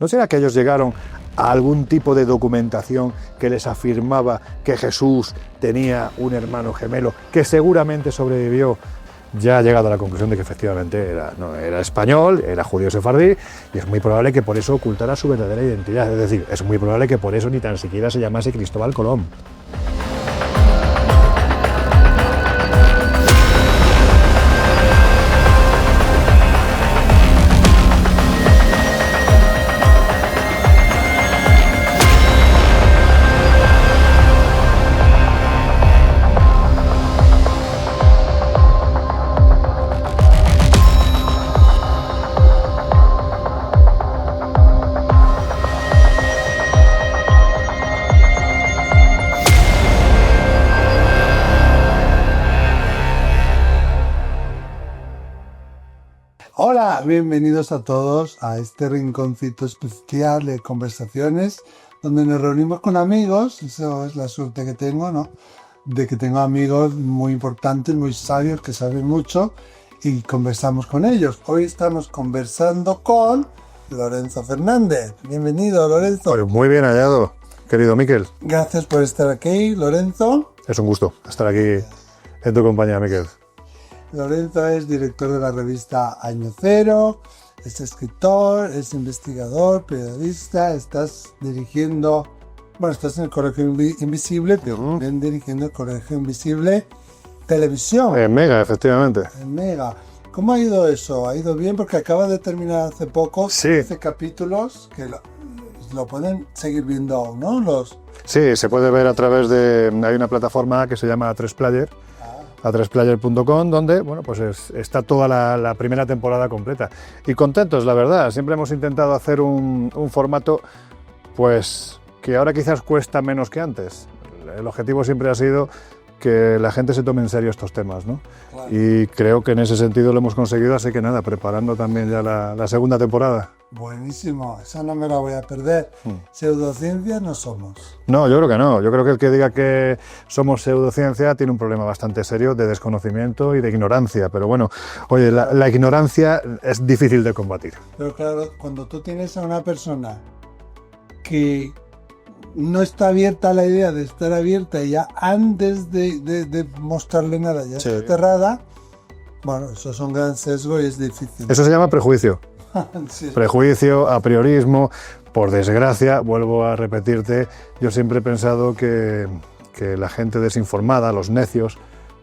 ¿No será que ellos llegaron a algún tipo de documentación que les afirmaba que Jesús tenía un hermano gemelo que seguramente sobrevivió? Ya ha llegado a la conclusión de que efectivamente era español, era judío sefardí, y es muy probable que por eso ocultara su verdadera identidad. Es decir, es muy probable que por eso ni tan siquiera se llamase Cristóbal Colón. Hola, bienvenidos a todos a este rinconcito especial de conversaciones donde nos reunimos con amigos. Eso es la suerte que tengo, ¿no? De que tengo amigos muy importantes, muy sabios, que saben mucho y conversamos con ellos. Hoy estamos conversando con Lorenzo Fernández. Bienvenido, Lorenzo. Pues muy bien hallado, querido Miquel. Gracias por estar aquí, Lorenzo. Es un gusto estar aquí en tu compañía, Miquel. Lorenzo es director de la revista Año Cero, es escritor, es investigador, periodista, estás en el Colegio Invisible, pero también dirigiendo el Colegio Invisible Televisión. En Mega, efectivamente. En Mega. ¿Cómo ha ido eso? ¿Ha ido bien? Porque acaba de terminar hace poco, sí. 15 capítulos, que lo pueden seguir viendo aún, ¿no? Sí, se puede ver a través de... Hay una plataforma que se llama A3Player, a3player.com, donde bueno, pues está toda la primera temporada completa. Y contentos, la verdad. Siempre hemos intentado hacer un formato pues que ahora quizás cuesta menos que antes. El objetivo siempre ha sido que la gente se tome en serio estos temas, ¿no? Claro. Y creo que en ese sentido lo hemos conseguido, así que nada, preparando también ya la segunda temporada. Buenísimo, esa no me la voy a perder. Pseudociencia no somos. No, yo creo que no. Yo creo que el que diga que somos pseudociencia tiene un problema bastante serio de desconocimiento y de ignorancia. Pero bueno, oye, la ignorancia es difícil de combatir. Pero claro, cuando tú tienes a una persona que no está abierta a la idea de estar abierta y ya antes de mostrarle nada ya está cerrada, bueno, eso es un gran sesgo y es difícil. Eso se llama prejuicio. Sí. Prejuicio, apriorismo. Por desgracia, vuelvo a repetirte, yo siempre he pensado que la gente desinformada, los necios,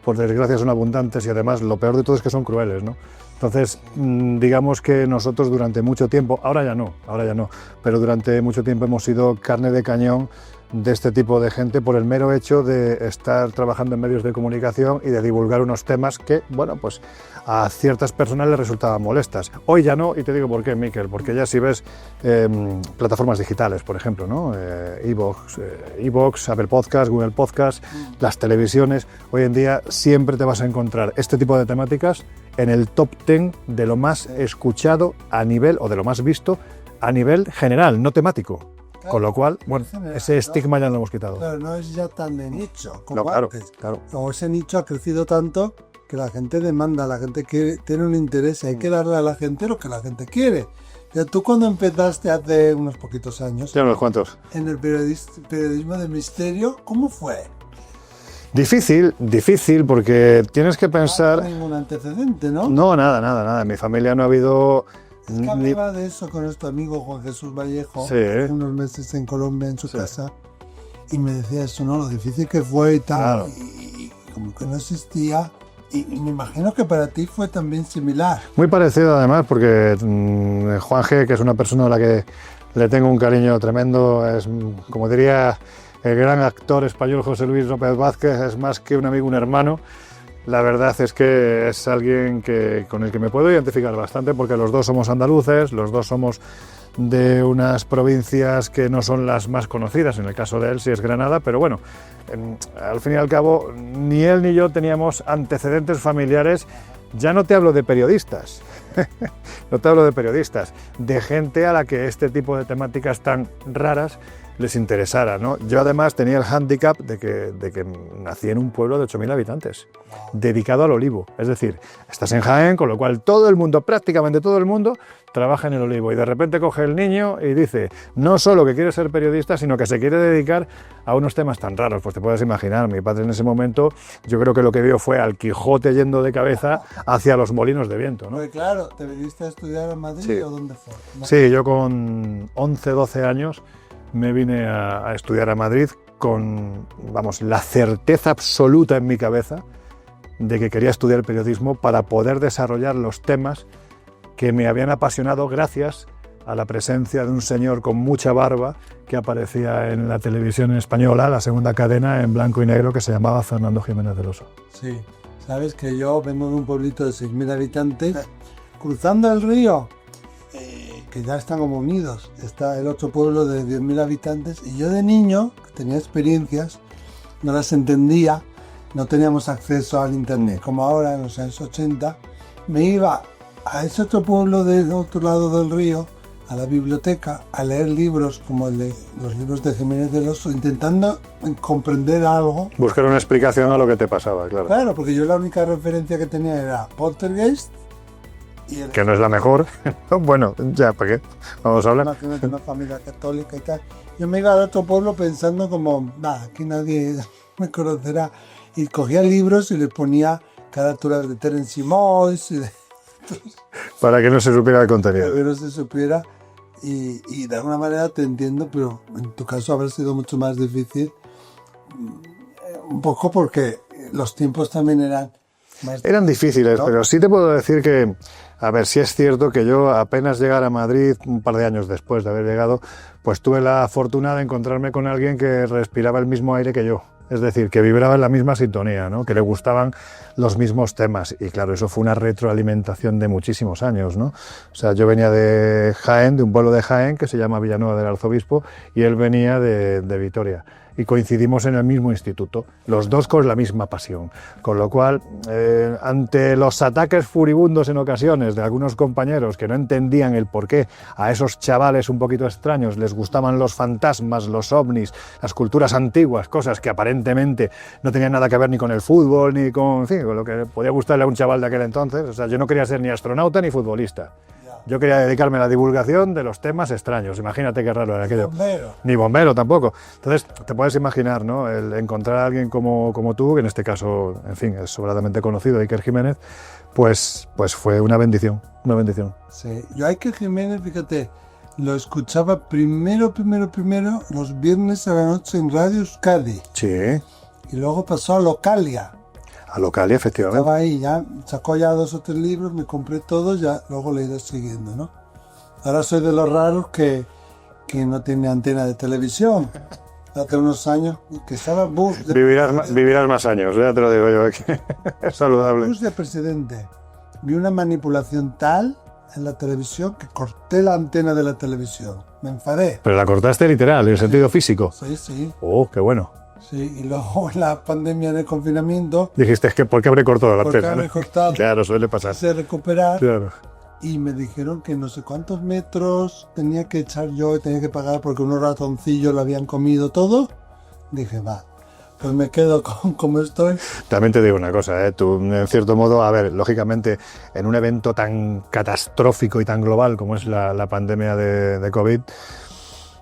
por desgracia son abundantes y además lo peor de todo es que son crueles, ¿no? Entonces, digamos que nosotros durante mucho tiempo, ahora ya no, pero durante mucho tiempo hemos sido carne de cañón de este tipo de gente por el mero hecho de estar trabajando en medios de comunicación y de divulgar unos temas que, bueno, pues a ciertas personas les resultaban molestas. Hoy ya no, y te digo por qué, Miquel, porque ya si ves plataformas digitales, por ejemplo, ¿no? iVoox, Apple Podcast, Google Podcast, las televisiones, hoy en día siempre te vas a encontrar este tipo de temáticas en el top 10 de lo más escuchado a nivel, o de lo más visto a nivel general, no temático. Claro, con lo cual, bueno, ese estigma ya lo hemos quitado. Claro, no es ya tan de nicho como no, claro, antes. Claro. O ese nicho ha crecido tanto que la gente demanda, la gente tiene un interés, hay que darle a la gente lo que la gente quiere. Ya tú cuando empezaste hace unos poquitos años, ya unos cuantos, en el periodismo de misterio, ¿cómo fue? Difícil, porque tienes que pensar... No hay ningún antecedente, ¿no? No, nada. En mi familia no ha habido... Es que hablaba de eso con nuestro amigo Juan Jesús Vallejo, hace unos meses en Colombia, en su casa, y me decía eso, ¿no? Lo difícil que fue y tal, claro. y como que no existía, y me imagino que para ti fue también similar. Muy parecido además, porque Juan G., que es una persona a la que le tengo un cariño tremendo, es, como diría el gran actor español José Luis López Vázquez, es más que un amigo, un hermano. La verdad es que es alguien con el que me puedo identificar bastante, porque los dos somos andaluces, los dos somos de unas provincias que no son las más conocidas, en el caso de él sí es Granada, pero bueno, al fin y al cabo ni él ni yo teníamos antecedentes familiares. Ya no te hablo de periodistas, de gente a la que este tipo de temáticas tan raras les interesara, ¿no? Yo además tenía el hándicap de que nací en un pueblo de 8.000 habitantes, dedicado al olivo. Es decir, estás en Jaén, con lo cual todo el mundo, prácticamente todo el mundo, trabaja en El Olivo y de repente coge el niño y dice no solo que quiere ser periodista, sino que se quiere dedicar a unos temas tan raros. Pues te puedes imaginar, mi padre en ese momento yo creo que lo que vio fue al Quijote yendo de cabeza hacia los molinos de viento, ¿no? Porque claro, ¿te viniste a estudiar a Madrid Sí. o dónde fue? ¿No? Sí, yo con 11, 12 años me vine a estudiar a Madrid con, vamos, la certeza absoluta en mi cabeza de que quería estudiar periodismo para poder desarrollar los temas que me habían apasionado gracias a la presencia de un señor con mucha barba que aparecía en la televisión española, la segunda cadena en blanco y negro, que se llamaba Fernando Jiménez del Oso. Sí, sabes que yo vengo de un pueblito de 6.000 habitantes, cruzando el río, que ya están como unidos, está el otro pueblo de 10.000 habitantes, y yo de niño, que tenía experiencias, no las entendía, no teníamos acceso al internet, como ahora en los años 80, me iba a ese otro pueblo del otro lado del río, a la biblioteca, a leer libros como los libros de Jiménez del Oso, intentando comprender algo. Buscar una explicación a lo que te pasaba, claro. Claro, porque yo la única referencia que tenía era Poltergeist y el... Que no es la mejor. Bueno, ya, ¿para qué? Vamos a hablar. Imagínate una familia católica y tal. Yo me iba al otro pueblo pensando como, nada, aquí nadie me conocerá. Y cogía libros y les ponía carátulas de Terence Moyes y de... Para que no se supiera el contenido. que no se supiera. Y de alguna manera te entiendo, pero en tu caso habrá sido mucho más difícil. Un poco porque los tiempos también eran más... Eran difíciles, ¿no? pero sí te puedo decir que, a ver, sí es cierto que yo apenas llegar a Madrid, un par de años después de haber llegado, pues tuve la fortuna de encontrarme con alguien que respiraba el mismo aire que yo. Es decir, que vibraba en la misma sintonía, ¿no? Que le gustaban los mismos temas. Y claro, eso fue una retroalimentación de muchísimos años, ¿no? O sea, yo venía de Jaén, de un pueblo de Jaén que se llama Villanueva del Arzobispo, y él venía de Vitoria. Y coincidimos en el mismo instituto, los dos con la misma pasión. Con lo cual, ante los ataques furibundos en ocasiones de algunos compañeros que no entendían el porqué a esos chavales un poquito extraños les gustaban los fantasmas, los ovnis, las culturas antiguas, cosas que aparentemente no tenían nada que ver ni con el fútbol, ni con, en fin, con lo que podía gustarle a un chaval de aquel entonces. O sea, yo no quería ser ni astronauta ni futbolista. Yo quería dedicarme a la divulgación de los temas extraños. Imagínate qué raro era aquello. Bombero. Ni bombero tampoco. Entonces, te puedes imaginar, ¿no? El encontrar a alguien como tú, que en este caso, en fin, es sobradamente conocido, Iker Jiménez, pues fue una bendición, una bendición. Sí, yo a Iker Jiménez, fíjate, lo escuchaba primero los viernes a la noche en Radio Euskadi. Sí, Y luego pasó a Localia. a Localia, efectivamente. Estaba ahí, ya sacó ya 2 o 3 libros, me compré todos, ya luego le iré siguiendo, ¿no? Ahora soy de los raros que no tiene antena de televisión. Hace unos años que estaba Bush Vivirás más años, ya te lo digo yo, que es saludable. Bush de presidente. Vi una manipulación tal en la televisión que corté la antena de la televisión. Me enfadé. Pero la cortaste literal, en el sentido físico. Sí. Oh, qué bueno. Sí, y luego en la pandemia del confinamiento, Dijiste, es que ¿por qué habré cortado la porque antena? habré ¿no? cortado, Claro, suele pasar. quise recuperar Claro. y me dijeron que no sé cuántos metros tenía que echar yo y tenía que pagar porque unos ratoncillos lo habían comido todo. Dije, va, pues me quedo con como estoy. También te digo una cosa, tú en cierto modo, a ver, lógicamente en un evento tan catastrófico y tan global como es la pandemia de COVID,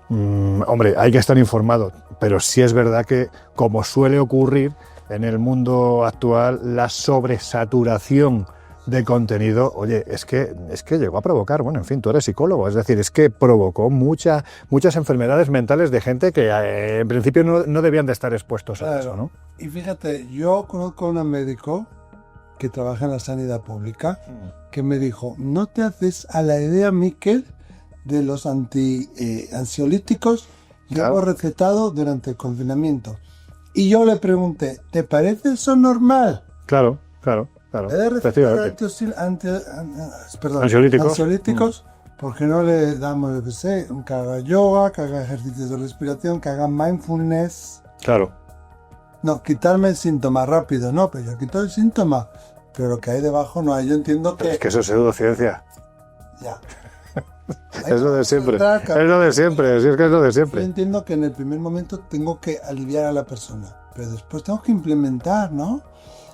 hombre, hay que estar informado, pero sí es verdad que, como suele ocurrir en el mundo actual, la sobresaturación de contenido, oye, es que llegó a provocar, bueno, en fin, tú eres psicólogo, es decir, es que provocó muchas enfermedades mentales de gente que en principio no debían de estar expuestos a eso, ¿no? Y fíjate, yo conozco a un médico que trabaja en la sanidad pública que me dijo, no te haces a la idea, Miquel, de los ansiolíticos que Claro. hemos recetado durante el confinamiento. Y yo le pregunté, ¿te parece eso normal? Claro. En vez de recetar ansiolíticos, ¿por qué no le damos, yo qué sé, que haga yoga, que haga ejercicios de respiración, que haga mindfulness? Claro. No, quitarme el síntoma rápido, no, pero yo quito el síntoma, pero lo que hay debajo no hay. Yo entiendo que... Es que eso es pseudociencia. Ya. Es lo de siempre. Entrar, Es lo de siempre, sí, es que es lo de Yo siempre. entiendo que en el primer momento tengo que aliviar a la persona, pero después tengo que implementar, ¿no?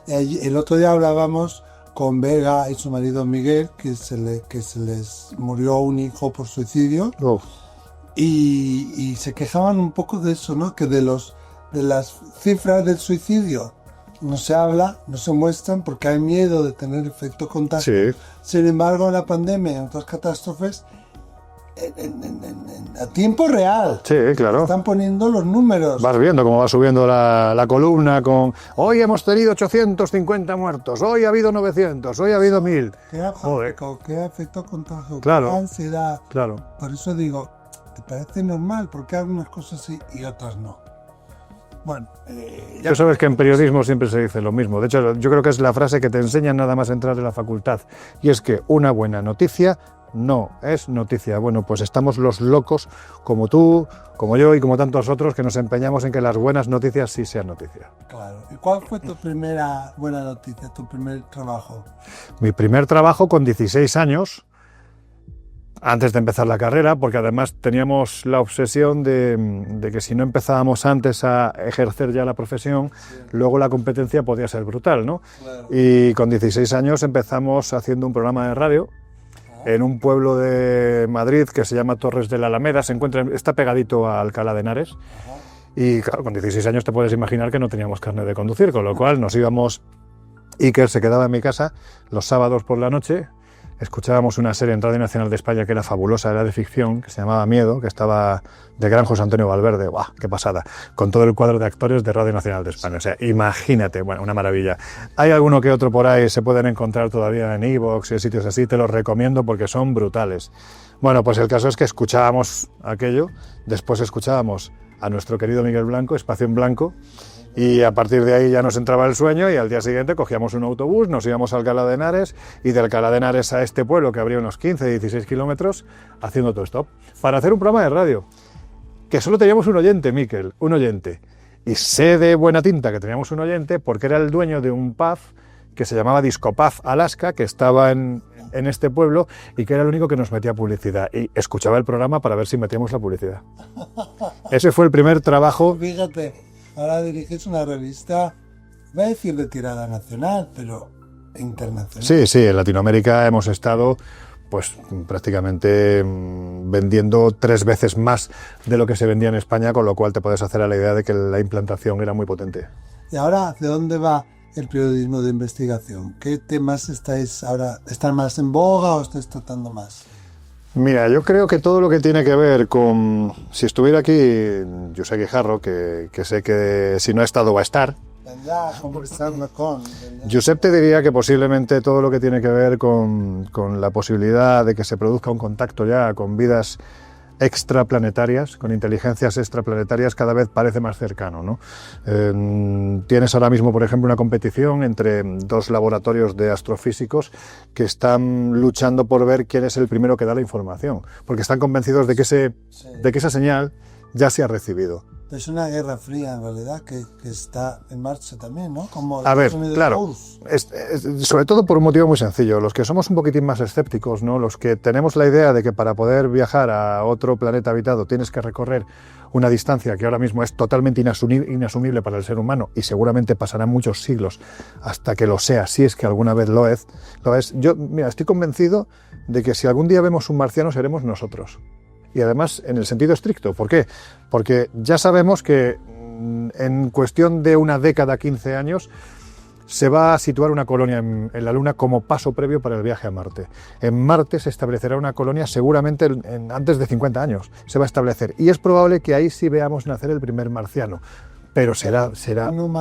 El otro día hablábamos con Vega y su marido Miguel, que se les murió un hijo por suicidio. Uf. Y se quejaban un poco de eso, ¿no? Que de las cifras del suicidio no se habla, no se muestran porque hay miedo de tener efecto contagio. Sí. Sin embargo, la pandemia y otras catástrofes, a tiempo real, Sí, claro. están poniendo los números. Vas viendo cómo va subiendo la columna con hoy hemos tenido 850 muertos, hoy ha habido 900, hoy ha habido 1000. Joder. ¿Qué efecto contagio? Claro. ¿Qué ansiedad? Claro. Por eso digo, ¿te parece normal? Porque algunas cosas sí y otras no. Bueno, Ya sabes que en periodismo siempre se dice lo mismo. De hecho, yo creo que es la frase que te enseñan nada más entrar en la facultad. Y es que una buena noticia no es noticia. Bueno, pues estamos los locos, como tú, como yo y como tantos otros, que nos empeñamos en que las buenas noticias sí sean noticia. claro. ¿Y cuál fue tu primera buena noticia, tu primer trabajo? Mi primer trabajo con 16 años, antes de empezar la carrera, porque además teníamos la obsesión de que si no empezábamos antes a ejercer ya la profesión, luego la competencia podía ser brutal, ¿no? Claro. Y con 16 años empezamos haciendo un programa de radio en un pueblo de Madrid que se llama Torres de la Alameda, está pegadito a Alcalá de Henares. Y claro, con 16 años te puedes imaginar que no teníamos carnet de conducir, con lo cual nos íbamos. Iker se quedaba en mi casa los sábados por la noche. Escuchábamos una serie en Radio Nacional de España que era fabulosa, era de ficción, que se llamaba Miedo, que estaba de gran José Antonio Valverde. ¡Buah, qué pasada! Con todo el cuadro de actores de Radio Nacional de España. O sea, imagínate, bueno, una maravilla. Hay alguno que otro por ahí, se pueden encontrar todavía en iVoox y en sitios así, te los recomiendo porque son brutales. Bueno, pues el caso es que escuchábamos aquello, después escuchábamos a nuestro querido Miguel Blanco, Espacio en Blanco, y a partir de ahí ya nos entraba el sueño y al día siguiente cogíamos un autobús, nos íbamos a Alcalá de Henares y de Alcalá de Henares a este pueblo que habría unos 15, 16 kilómetros haciendo autostop para hacer un programa de radio que solo teníamos un oyente, Miquel, un oyente. Y sé de buena tinta que teníamos un oyente porque era el dueño de un pub que se llamaba Disco Pub Alaska, que estaba en este pueblo y que era el único que nos metía publicidad. Y escuchaba el programa para ver si metíamos la publicidad. Ese fue el primer trabajo. Fíjate, ahora dirigís una revista, voy a decir de tirada nacional, pero internacional. Sí, sí, en Latinoamérica hemos estado pues prácticamente vendiendo 3 veces más de lo que se vendía en España, con lo cual te puedes hacer a la idea de que la implantación era muy potente. Y ahora, ¿hacia dónde va el periodismo de investigación? ¿Qué temas estáis ahora, están más en boga o estáis tratando más? Mira, yo creo que todo lo que tiene que ver con... Si estuviera aquí Josep Guijarro, que sé que si no ha estado va a estar. Vendrá a conversarnos con... Josep te diría que posiblemente todo lo que tiene que ver con la posibilidad de que se produzca un contacto ya con vidas extraplanetarias, con inteligencias extraplanetarias, cada vez parece más cercano, ¿no? Tienes ahora mismo, por ejemplo, una competición entre 2 laboratorios de astrofísicos que están luchando por ver quién es el primero que da la información, porque están convencidos de que esa señal ya se ha recibido. Es una guerra fría, en realidad, que está en marcha también, ¿no? Como a ver, claro, sobre todo por un motivo muy sencillo. Los que somos un poquitín más escépticos, ¿no? Los que tenemos la idea de que para poder viajar a otro planeta habitado tienes que recorrer una distancia que ahora mismo es totalmente inasumible para el ser humano y seguramente pasarán muchos siglos hasta que lo sea, si es que alguna vez lo es. Yo, mira, estoy convencido de que si algún día vemos un marciano seremos nosotros. Y además en el sentido estricto. ¿Por qué? Porque ya sabemos que en cuestión de una década, 15 años, se va a situar una colonia en la Luna como paso previo para el viaje a Marte. En Marte se establecerá una colonia seguramente antes de 50 años. Se va a establecer. Y es probable que ahí sí veamos nacer el primer marciano. Pero será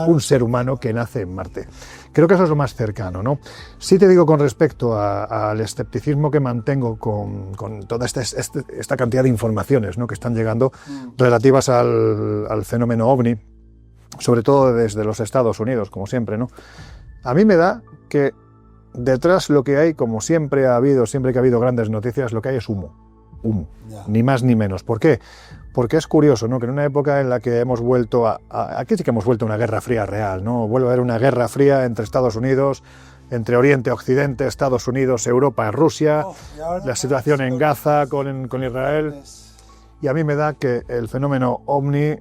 un ser humano que nace en Marte. Creo que eso es lo más cercano, ¿no? Sí te digo con respecto al escepticismo que mantengo con toda esta cantidad de informaciones, ¿no?, que están llegando relativas al fenómeno OVNI, sobre todo desde los Estados Unidos, como siempre, ¿no? A mí me da que detrás lo que hay, como siempre que ha habido grandes noticias, lo que hay es humo, ni más ni menos. ¿Por qué? Porque es curioso, ¿no?, que en una época en la que hemos vuelto aquí sí que hemos vuelto a una guerra fría real, ¿no? Vuelve a haber una guerra fría entre Estados Unidos, entre Oriente, Occidente, Estados Unidos, Europa, Rusia, la situación en Gaza con Israel. Y a mí me da que el fenómeno OVNI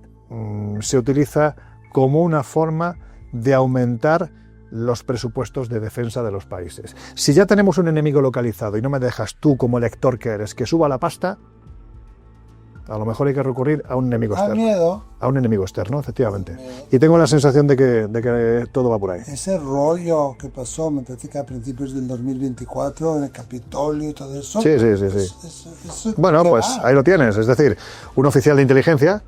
se utiliza como una forma de aumentar los presupuestos de defensa de los países. Si ya tenemos un enemigo localizado y no me dejas tú, como lector que eres, que suba la pasta, a lo mejor hay que recurrir a un enemigo externo. Miedo. A un enemigo externo, efectivamente. Y tengo la sensación de que todo va por ahí. Ese rollo que pasó, me parece que a principios del 2024, en el Capitolio y todo eso. Sí. Bueno, pues ahí lo tienes. Es decir, un oficial de inteligencia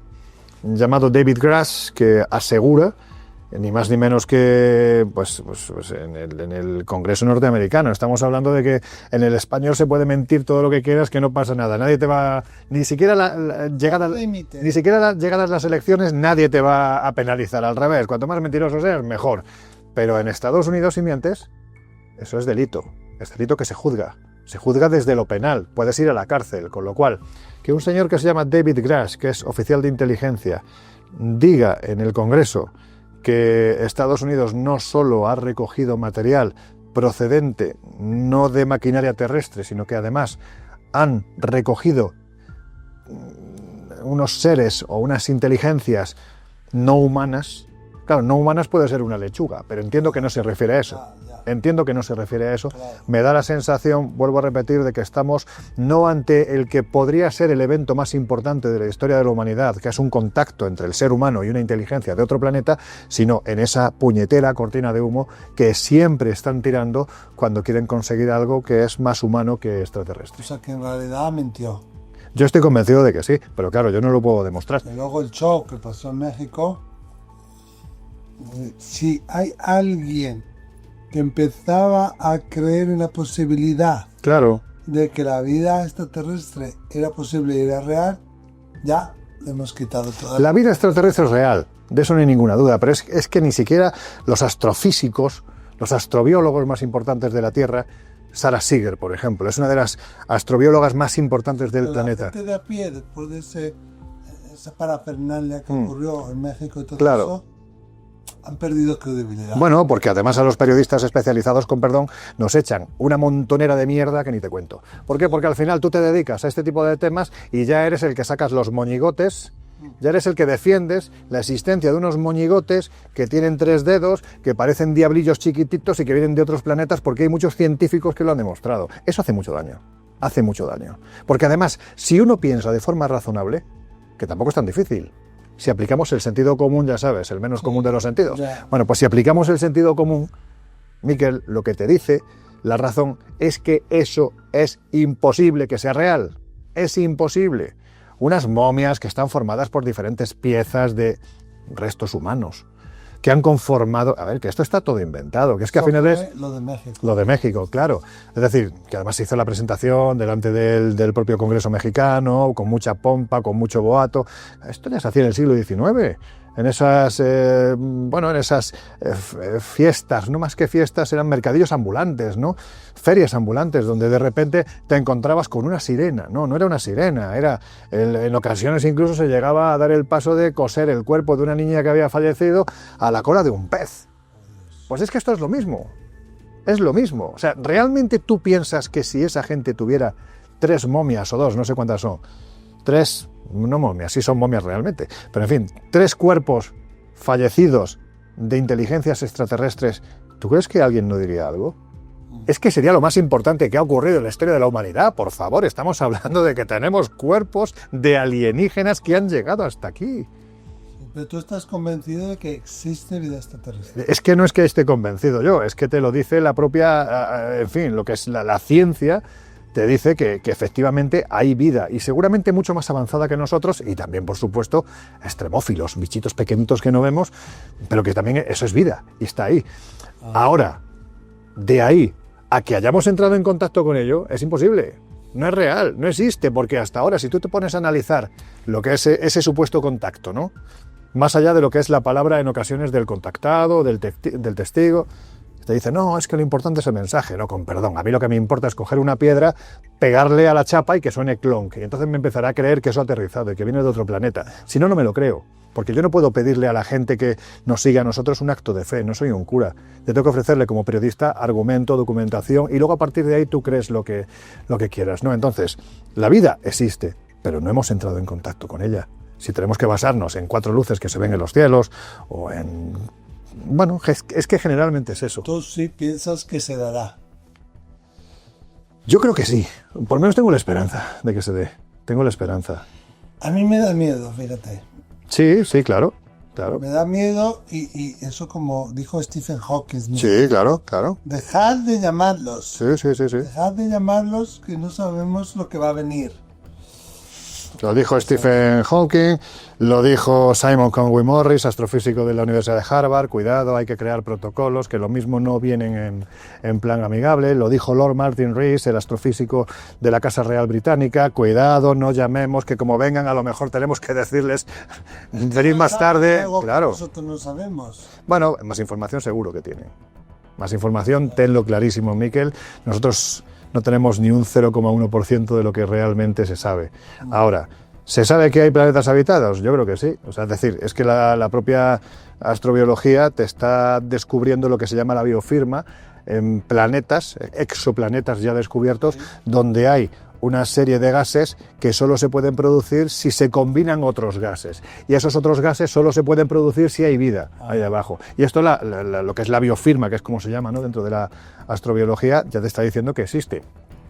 llamado David Grass, que asegura, ni más ni menos que pues en el Congreso norteamericano. Estamos hablando de que en el español se puede mentir todo lo que quieras, que no pasa nada. Nadie te va, ni siquiera llegadas las elecciones, nadie te va a penalizar. Al revés, cuanto más mentiroso seas, mejor. Pero en Estados Unidos, si mientes, eso es delito. Es delito que se juzga. Se juzga desde lo penal. Puedes ir a la cárcel. Con lo cual, que un señor que se llama David Grass, que es oficial de inteligencia, diga en el Congreso que Estados Unidos no solo ha recogido material procedente no de maquinaria terrestre, sino que además han recogido unos seres o unas inteligencias no humanas. Claro, no humanas puede ser una lechuga, pero entiendo que no se refiere a eso. Entiendo que no se refiere a eso. Me da la sensación, vuelvo a repetir, de que estamos no ante el que podría ser el evento más importante de la historia de la humanidad, que es un contacto entre el ser humano y una inteligencia de otro planeta, sino en esa puñetera cortina de humo que siempre están tirando cuando quieren conseguir algo que es más humano que extraterrestre. O sea, que en realidad mintió. Yo estoy convencido de que sí, pero claro, yo no lo puedo demostrar. Y luego el show que pasó en México. Si hay alguien que empezaba a creer en la posibilidad de que la vida extraterrestre era posible y era real, ya le hemos quitado toda la vida extraterrestre es real, de eso no hay ninguna duda, pero es que ni siquiera los astrofísicos, los astrobiólogos más importantes de la Tierra, Sara Seager, por ejemplo, es una de las astrobiólogas más importantes del planeta. La gente de a pie, después de esa parafernalia que ocurrió en México y todo eso, han perdido credibilidad. Bueno, porque además a los periodistas especializados, con perdón, nos echan una montonera de mierda que ni te cuento. ¿Por qué? Porque al final tú te dedicas a este tipo de temas y ya eres el que sacas los moñigotes, ya eres el que defiendes la existencia de unos moñigotes que tienen 3 dedos, que parecen diablillos chiquititos y que vienen de otros planetas, porque hay muchos científicos que lo han demostrado. Eso hace mucho daño. Hace mucho daño. Porque además, si uno piensa de forma razonable, que tampoco es tan difícil, si aplicamos el sentido común, ya sabes, el menos común de los sentidos. Bueno, pues si aplicamos el sentido común, Miquel, lo que te dice la razón es que eso es imposible que sea real. Es imposible. Unas momias que están formadas por diferentes piezas de restos humanos, que han conformado... A ver, que esto está todo inventado, que es que al final es... Lo de México. Lo de México, claro. Es decir, que además se hizo la presentación delante del propio Congreso mexicano, con mucha pompa, con mucho boato. Esto ya se hacía en el siglo XIX. En esas, fiestas, no más que fiestas, eran mercadillos ambulantes, ¿no? Ferias ambulantes, donde de repente te encontrabas con una sirena. No era una sirena, en ocasiones incluso se llegaba a dar el paso de coser el cuerpo de una niña que había fallecido a la cola de un pez. Pues es que esto es lo mismo, es lo mismo. O sea, ¿realmente tú piensas que si esa gente tuviera 3 momias o 2, no sé cuántas son, 3... no momias, sí son momias realmente, pero en fin, 3 cuerpos fallecidos de inteligencias extraterrestres, ¿tú crees que alguien no diría algo? Es que sería lo más importante que ha ocurrido en la historia de la humanidad. Por favor, estamos hablando de que tenemos cuerpos de alienígenas que han llegado hasta aquí. Pero tú estás convencido de que existe vida extraterrestre. Es que no es que esté convencido yo, es que te lo dice la propia, en fin, lo que es la ciencia. Te dice que efectivamente hay vida, y seguramente mucho más avanzada que nosotros, y también, por supuesto, extremófilos, bichitos pequeñitos que no vemos, pero que también eso es vida, y está ahí. Ahora, de ahí a que hayamos entrado en contacto con ello, es imposible. No es real, no existe, porque hasta ahora, si tú te pones a analizar lo que es ese supuesto contacto, ¿no? Más allá de lo que es la palabra en ocasiones del contactado, del testigo, te dice, no, es que lo importante es el mensaje. No, con perdón, a mí lo que me importa es coger una piedra, pegarle a la chapa y que suene clonk. Y entonces me empezará a creer que eso ha aterrizado y que viene de otro planeta. Si no, no me lo creo. Porque yo no puedo pedirle a la gente que nos siga a nosotros un acto de fe, no soy un cura. Yo tengo que ofrecerle como periodista argumento, documentación, y luego a partir de ahí tú crees lo que quieras, ¿no? Entonces, la vida existe, pero no hemos entrado en contacto con ella. Si tenemos que basarnos en 4 luces que se ven en los cielos, o en Bueno, es que generalmente es eso. Tú sí piensas que se dará. Yo creo que sí. Por lo menos tengo la esperanza de que se dé. Tengo la esperanza. A mí me da miedo, fíjate. Sí, sí, claro. Claro. Me da miedo y eso como dijo Stephen Hawking. Sí, claro, claro. Dejad de llamarlos. Sí, sí, sí, sí. Dejad de llamarlos que no sabemos lo que va a venir. Lo dijo Stephen Hawking, lo dijo Simon Conway Morris, astrofísico de la Universidad de Harvard. Cuidado, hay que crear protocolos que lo mismo no vienen en plan amigable. Lo dijo Lord Martin Rees, el astrofísico de la Casa Real Británica. Cuidado, no llamemos, que como vengan a lo mejor tenemos que decirles venid más tarde. Claro. Nosotros no sabemos. Bueno, más información seguro que tienen. Más información, tenlo clarísimo, Miquel. Nosotros no tenemos ni un 0,1% de lo que realmente se sabe. Ahora, ¿se sabe que hay planetas habitados? Yo creo que sí. O sea, es decir, es que la propia astrobiología te está descubriendo lo que se llama la biofirma en planetas, exoplanetas ya descubiertos, donde hay una serie de gases que solo se pueden producir si se combinan otros gases. Y esos otros gases solo se pueden producir si hay vida ahí abajo. Y esto, lo que es la biofirma, que es como se llama, ¿no?, dentro de la astrobiología, ya te está diciendo que existe.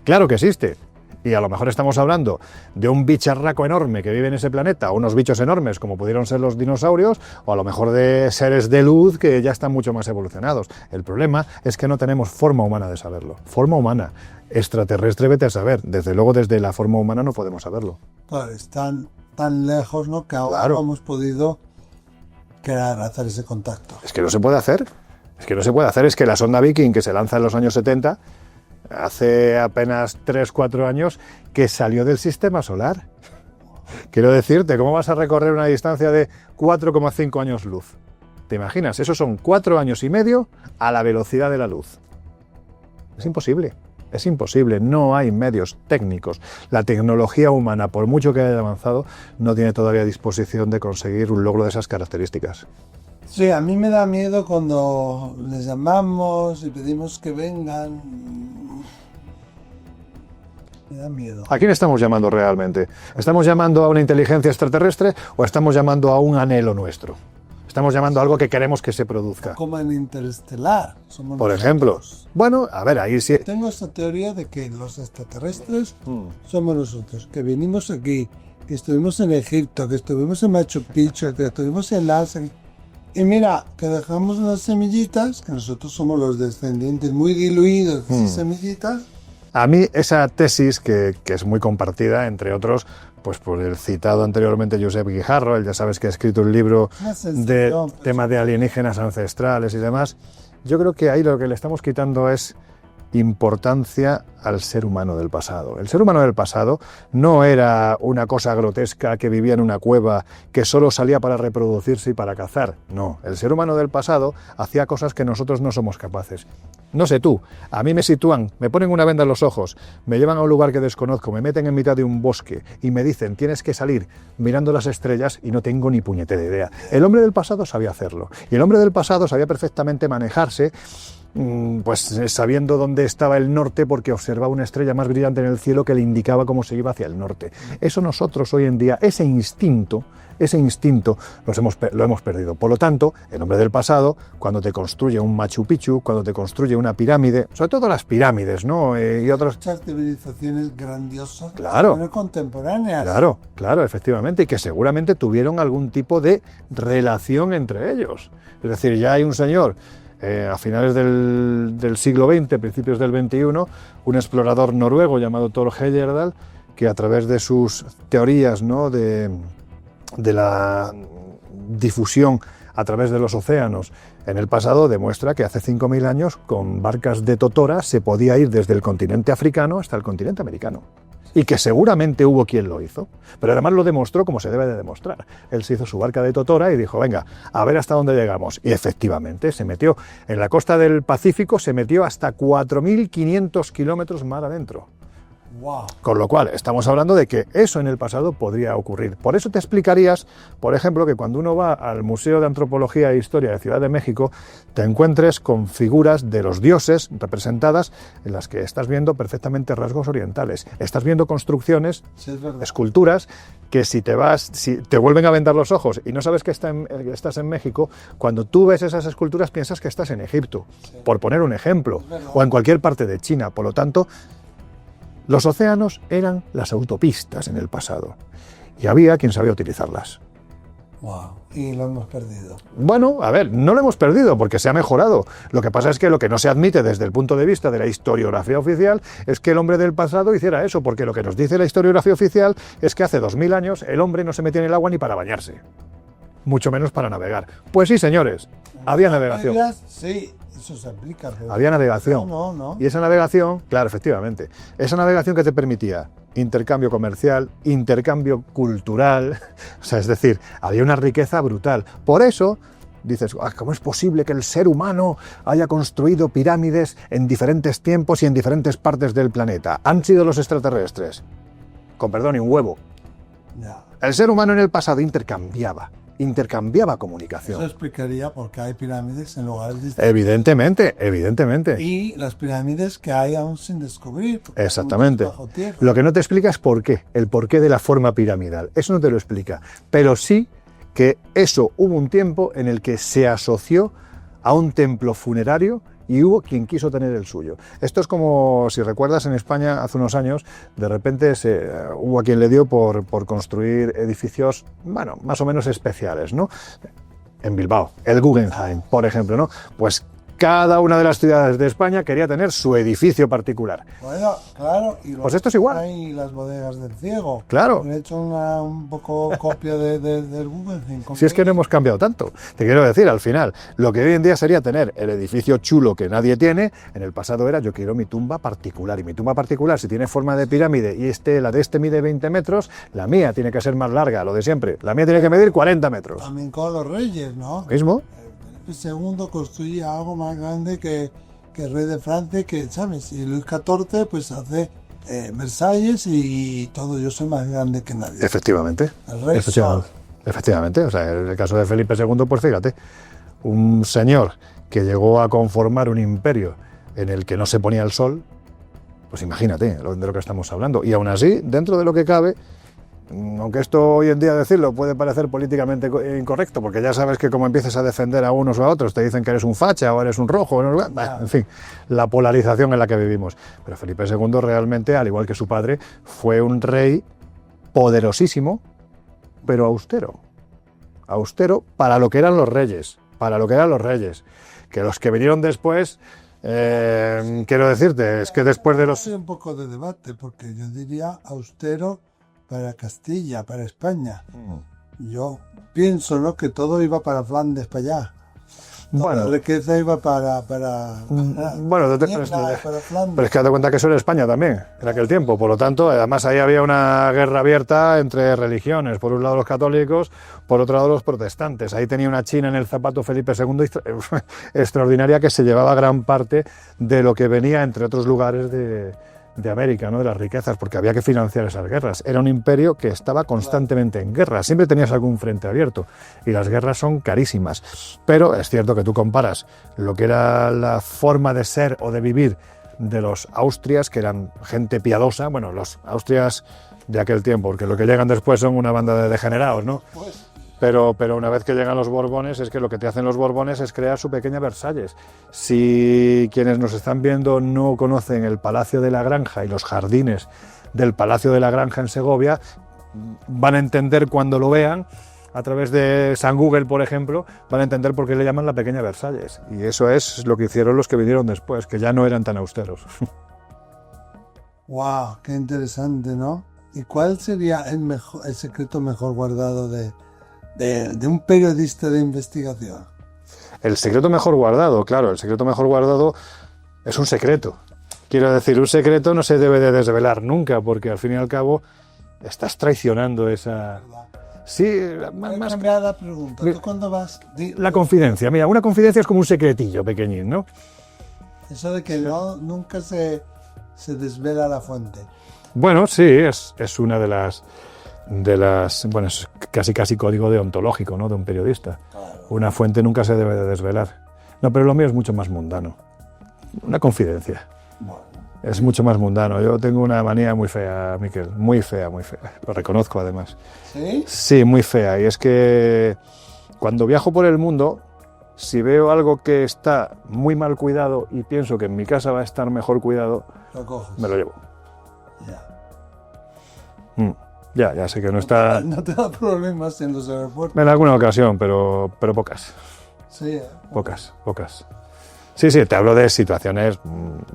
Claro que existe. Y a lo mejor estamos hablando de un bicharraco enorme que vive en ese planeta, o unos bichos enormes como pudieron ser los dinosaurios, o a lo mejor de seres de luz que ya están mucho más evolucionados. El problema es que no tenemos forma humana de saberlo. Forma humana. Extraterrestre, vete a saber. Desde luego, desde la forma humana no podemos saberlo. Claro, están tan lejos, ¿no?, que ahora Claro. no hemos podido crear, hacer ese contacto. Es que no se puede hacer. Es que no se puede hacer. Es que la sonda Viking, que se lanza en los años 70, hace apenas 3-4 años que salió del sistema solar. Quiero decirte, ¿cómo vas a recorrer una distancia de 4,5 años luz? ¿Te imaginas? Esos son 4 años y medio a la velocidad de la luz. Es imposible. Es imposible, no hay medios técnicos. La tecnología humana, por mucho que haya avanzado, no tiene todavía disposición de conseguir un logro de esas características. Sí, a mí me da miedo cuando les llamamos y pedimos que vengan. Me da miedo. ¿A quién estamos llamando realmente? ¿Estamos llamando a una inteligencia extraterrestre o estamos llamando a un anhelo nuestro? Estamos llamando a algo que queremos que se produzca. Como en Interestelar. Somos Por nosotros. ejemplo. Bueno, a ver, ahí sí. Tengo esta teoría de que los extraterrestres somos nosotros, que vinimos aquí, que estuvimos en Egipto, que estuvimos en Machu Picchu, que estuvimos en Lhasa. Y mira, que dejamos unas semillitas, que nosotros somos los descendientes muy diluidos de esas semillitas. A mí esa tesis, que es muy compartida, entre otros, pues por el citado anteriormente Josep Guijarro, él ya sabes que ha escrito un libro Una sensación, de pues. tema de alienígenas ancestrales y demás, yo creo que ahí lo que le estamos quitando es importancia al ser humano del pasado. El ser humano del pasado no era una cosa grotesca que vivía en una cueva, que solo salía para reproducirse y para cazar. No, el ser humano del pasado hacía cosas que nosotros no somos capaces. No sé tú, a mí me sitúan, me ponen una venda en los ojos, me llevan a un lugar que desconozco, me meten en mitad de un bosque y me dicen tienes que salir mirando las estrellas y no tengo ni puñetera idea. El hombre del pasado sabía hacerlo y el hombre del pasado sabía perfectamente manejarse, pues sabiendo dónde estaba el norte porque observaba una estrella más brillante en el cielo que le indicaba cómo se iba hacia el norte. Eso nosotros hoy en día, ese instinto lo hemos perdido. Por lo tanto, el hombre del pasado, cuando te construye un Machu Picchu, cuando te construye una pirámide, sobre todo las pirámides, ¿no? Y otras. Muchas civilizaciones grandiosas, Claro. contemporáneas. Claro, efectivamente, y que seguramente tuvieron algún tipo de relación entre ellos. Es decir, ya hay un señor a finales del siglo XX, principios del XXI, un explorador noruego llamado Thor Heyerdahl, que a través de sus teorías, ¿no?, de la difusión a través de los océanos en el pasado, demuestra que hace 5.000 años con barcas de totora se podía ir desde el continente africano hasta el continente americano. Y que seguramente hubo quien lo hizo, pero además lo demostró como se debe de demostrar. Él se hizo su barca de totora y dijo, venga, a ver hasta dónde llegamos. Y efectivamente se metió en la costa del Pacífico, se metió hasta 4.500 kilómetros mar adentro. Wow. Con lo cual, estamos hablando de que eso en el pasado podría ocurrir. Por eso te explicarías, por ejemplo, que cuando uno va al Museo de Antropología e Historia de Ciudad de México, te encuentres con figuras de los dioses representadas en las que estás viendo perfectamente rasgos orientales. Estás viendo construcciones, Sí, es verdad. esculturas, que si te vuelven a vendar los ojos y no sabes que estás en México, cuando tú ves esas esculturas piensas que estás en Egipto, por poner un ejemplo, Es verdad. o en cualquier parte de China. Por lo tanto, los océanos eran las autopistas en el pasado y había quien sabía utilizarlas. Wow. Y lo hemos perdido. Bueno, a ver, no lo hemos perdido porque se ha mejorado. Lo que pasa es que lo que no se admite desde el punto de vista de la historiografía oficial es que el hombre del pasado hiciera eso, porque lo que nos dice la historiografía oficial es que hace 2000 años el hombre no se metía en el agua ni para bañarse, mucho menos para navegar. Pues sí, señores, había navegación. Sí, eso se aplica. Pero Había navegación. No. Y esa navegación, claro, efectivamente, esa navegación que te permitía intercambio comercial, intercambio cultural, o sea, es decir, había una riqueza brutal. Por eso dices, ¿cómo es posible que el ser humano haya construido pirámides en diferentes tiempos y en diferentes partes del planeta? ¿Han sido los extraterrestres? Con perdón, y un huevo. Ya. El ser humano en el pasado intercambiaba Eso comunicación. explicaría por qué hay pirámides en lugares distintos. Evidentemente. Y las pirámides que hay aún sin descubrir. porque hay Exactamente. muchas bajo tierra. Lo que no te explica es por qué, el porqué de la forma piramidal. Eso no te lo explica. Pero sí que eso hubo un tiempo en el que se asoció a un templo funerario y hubo quien quiso tener el suyo. Esto es como, si recuerdas, en España hace unos años, de repente hubo a quien le dio por construir edificios, bueno, más o menos especiales, ¿no? En Bilbao, el Guggenheim, por ejemplo, ¿no? Pues cada una de las ciudades de España quería tener su edificio particular. Bueno, claro. Y Pues esto es igual. Hay las bodegas del ciego. Claro. Han hecho un poco copia del Guggenheim. Si es que no hemos cambiado tanto. Te quiero decir, al final, lo que hoy en día sería tener el edificio chulo que nadie tiene, en el pasado era yo quiero mi tumba particular. Y mi tumba particular, si tiene forma de pirámide y la de este mide 20 metros, la mía tiene que ser más larga, lo de siempre. La mía tiene que medir 40 metros. También con los reyes, ¿no? ¿Mismo? Felipe II construía algo más grande que el rey de Francia, que, ¿sabes? Y Luis XIV pues hace Versalles y todo. Yo soy más grande que nadie. Efectivamente. El rey Efectivamente. O sea, en el caso de Felipe II, pues fíjate, un señor que llegó a conformar un imperio en el que no se ponía el sol, pues imagínate de lo que estamos hablando. Y aún así, dentro de lo que cabe, aunque esto hoy en día decirlo puede parecer políticamente incorrecto, porque ya sabes que como empieces a defender a unos o a otros, te dicen que eres un facha o eres un rojo, en fin, la polarización en la que vivimos. Pero Felipe II realmente, al igual que su padre, fue un rey poderosísimo, pero austero. Austero para lo que eran los reyes, que los que vinieron después, quiero decirte, es que después de los... Hay un poco de debate, porque yo diría austero para Castilla, para España. Yo pienso, ¿no?, que todo iba para Flandes, para allá. Toda la riqueza iba para Bueno, para Flandes. pero es que date cuenta que eso era España también, en aquel tiempo. Por lo tanto, además ahí había una guerra abierta entre religiones. Por un lado los católicos, por otro lado los protestantes. Ahí tenía una china en el zapato Felipe II extraordinaria, que se llevaba gran parte de lo que venía, entre otros lugares de América, ¿no?, de las riquezas, porque había que financiar esas guerras. Era un imperio que estaba constantemente en guerra, siempre tenías algún frente abierto, y las guerras son carísimas. Pero es cierto que tú comparas lo que era la forma de ser o de vivir de los Austrias, que eran gente piadosa, bueno, los Austrias de aquel tiempo, porque lo que llegan después son una banda de degenerados, ¿no? Pero una vez que llegan los Borbones, es que lo que te hacen los Borbones es crear su pequeña Versalles. Si quienes nos están viendo no conocen el Palacio de la Granja y los jardines del Palacio de la Granja en Segovia, van a entender cuando lo vean, a través de San Google, por ejemplo, van a entender por qué le llaman la pequeña Versalles. Y eso es lo que hicieron los que vinieron después, que ya no eran tan austeros. ¡Wow! ¡Qué interesante!, ¿no? ¿Y cuál sería el secreto mejor guardado de un periodista de investigación? El secreto mejor guardado, claro, el secreto mejor guardado es un secreto. Quiero decir, un secreto no se debe de desvelar nunca, porque al fin y al cabo estás traicionando esa... Sí, Voy a cambiar la pregunta. ¿Tú cuándo vas? La confidencia. Mira, una confidencia es como un secretillo pequeñín, ¿no? Eso de que nunca se desvela la fuente. Bueno, sí, es una de las, bueno, es casi código deontológico, ¿no?, de un periodista. Claro. Una fuente nunca se debe de desvelar. No, pero lo mío es mucho más mundano. Una confidencia. Bueno, Es mucho más mundano. Yo tengo una manía muy fea, Miquel, muy fea, muy fea. Lo reconozco además. ¿sí? Sí, muy fea. Y es que cuando viajo por el mundo, si veo algo que está muy mal cuidado y pienso que en mi casa va a estar mejor cuidado, Lo coges. me lo llevo. Ya. Ya sé que no está No te da problemas en los aeropuertos. en alguna ocasión, pero pocas, Sí, pocas. Sí, te hablo de situaciones,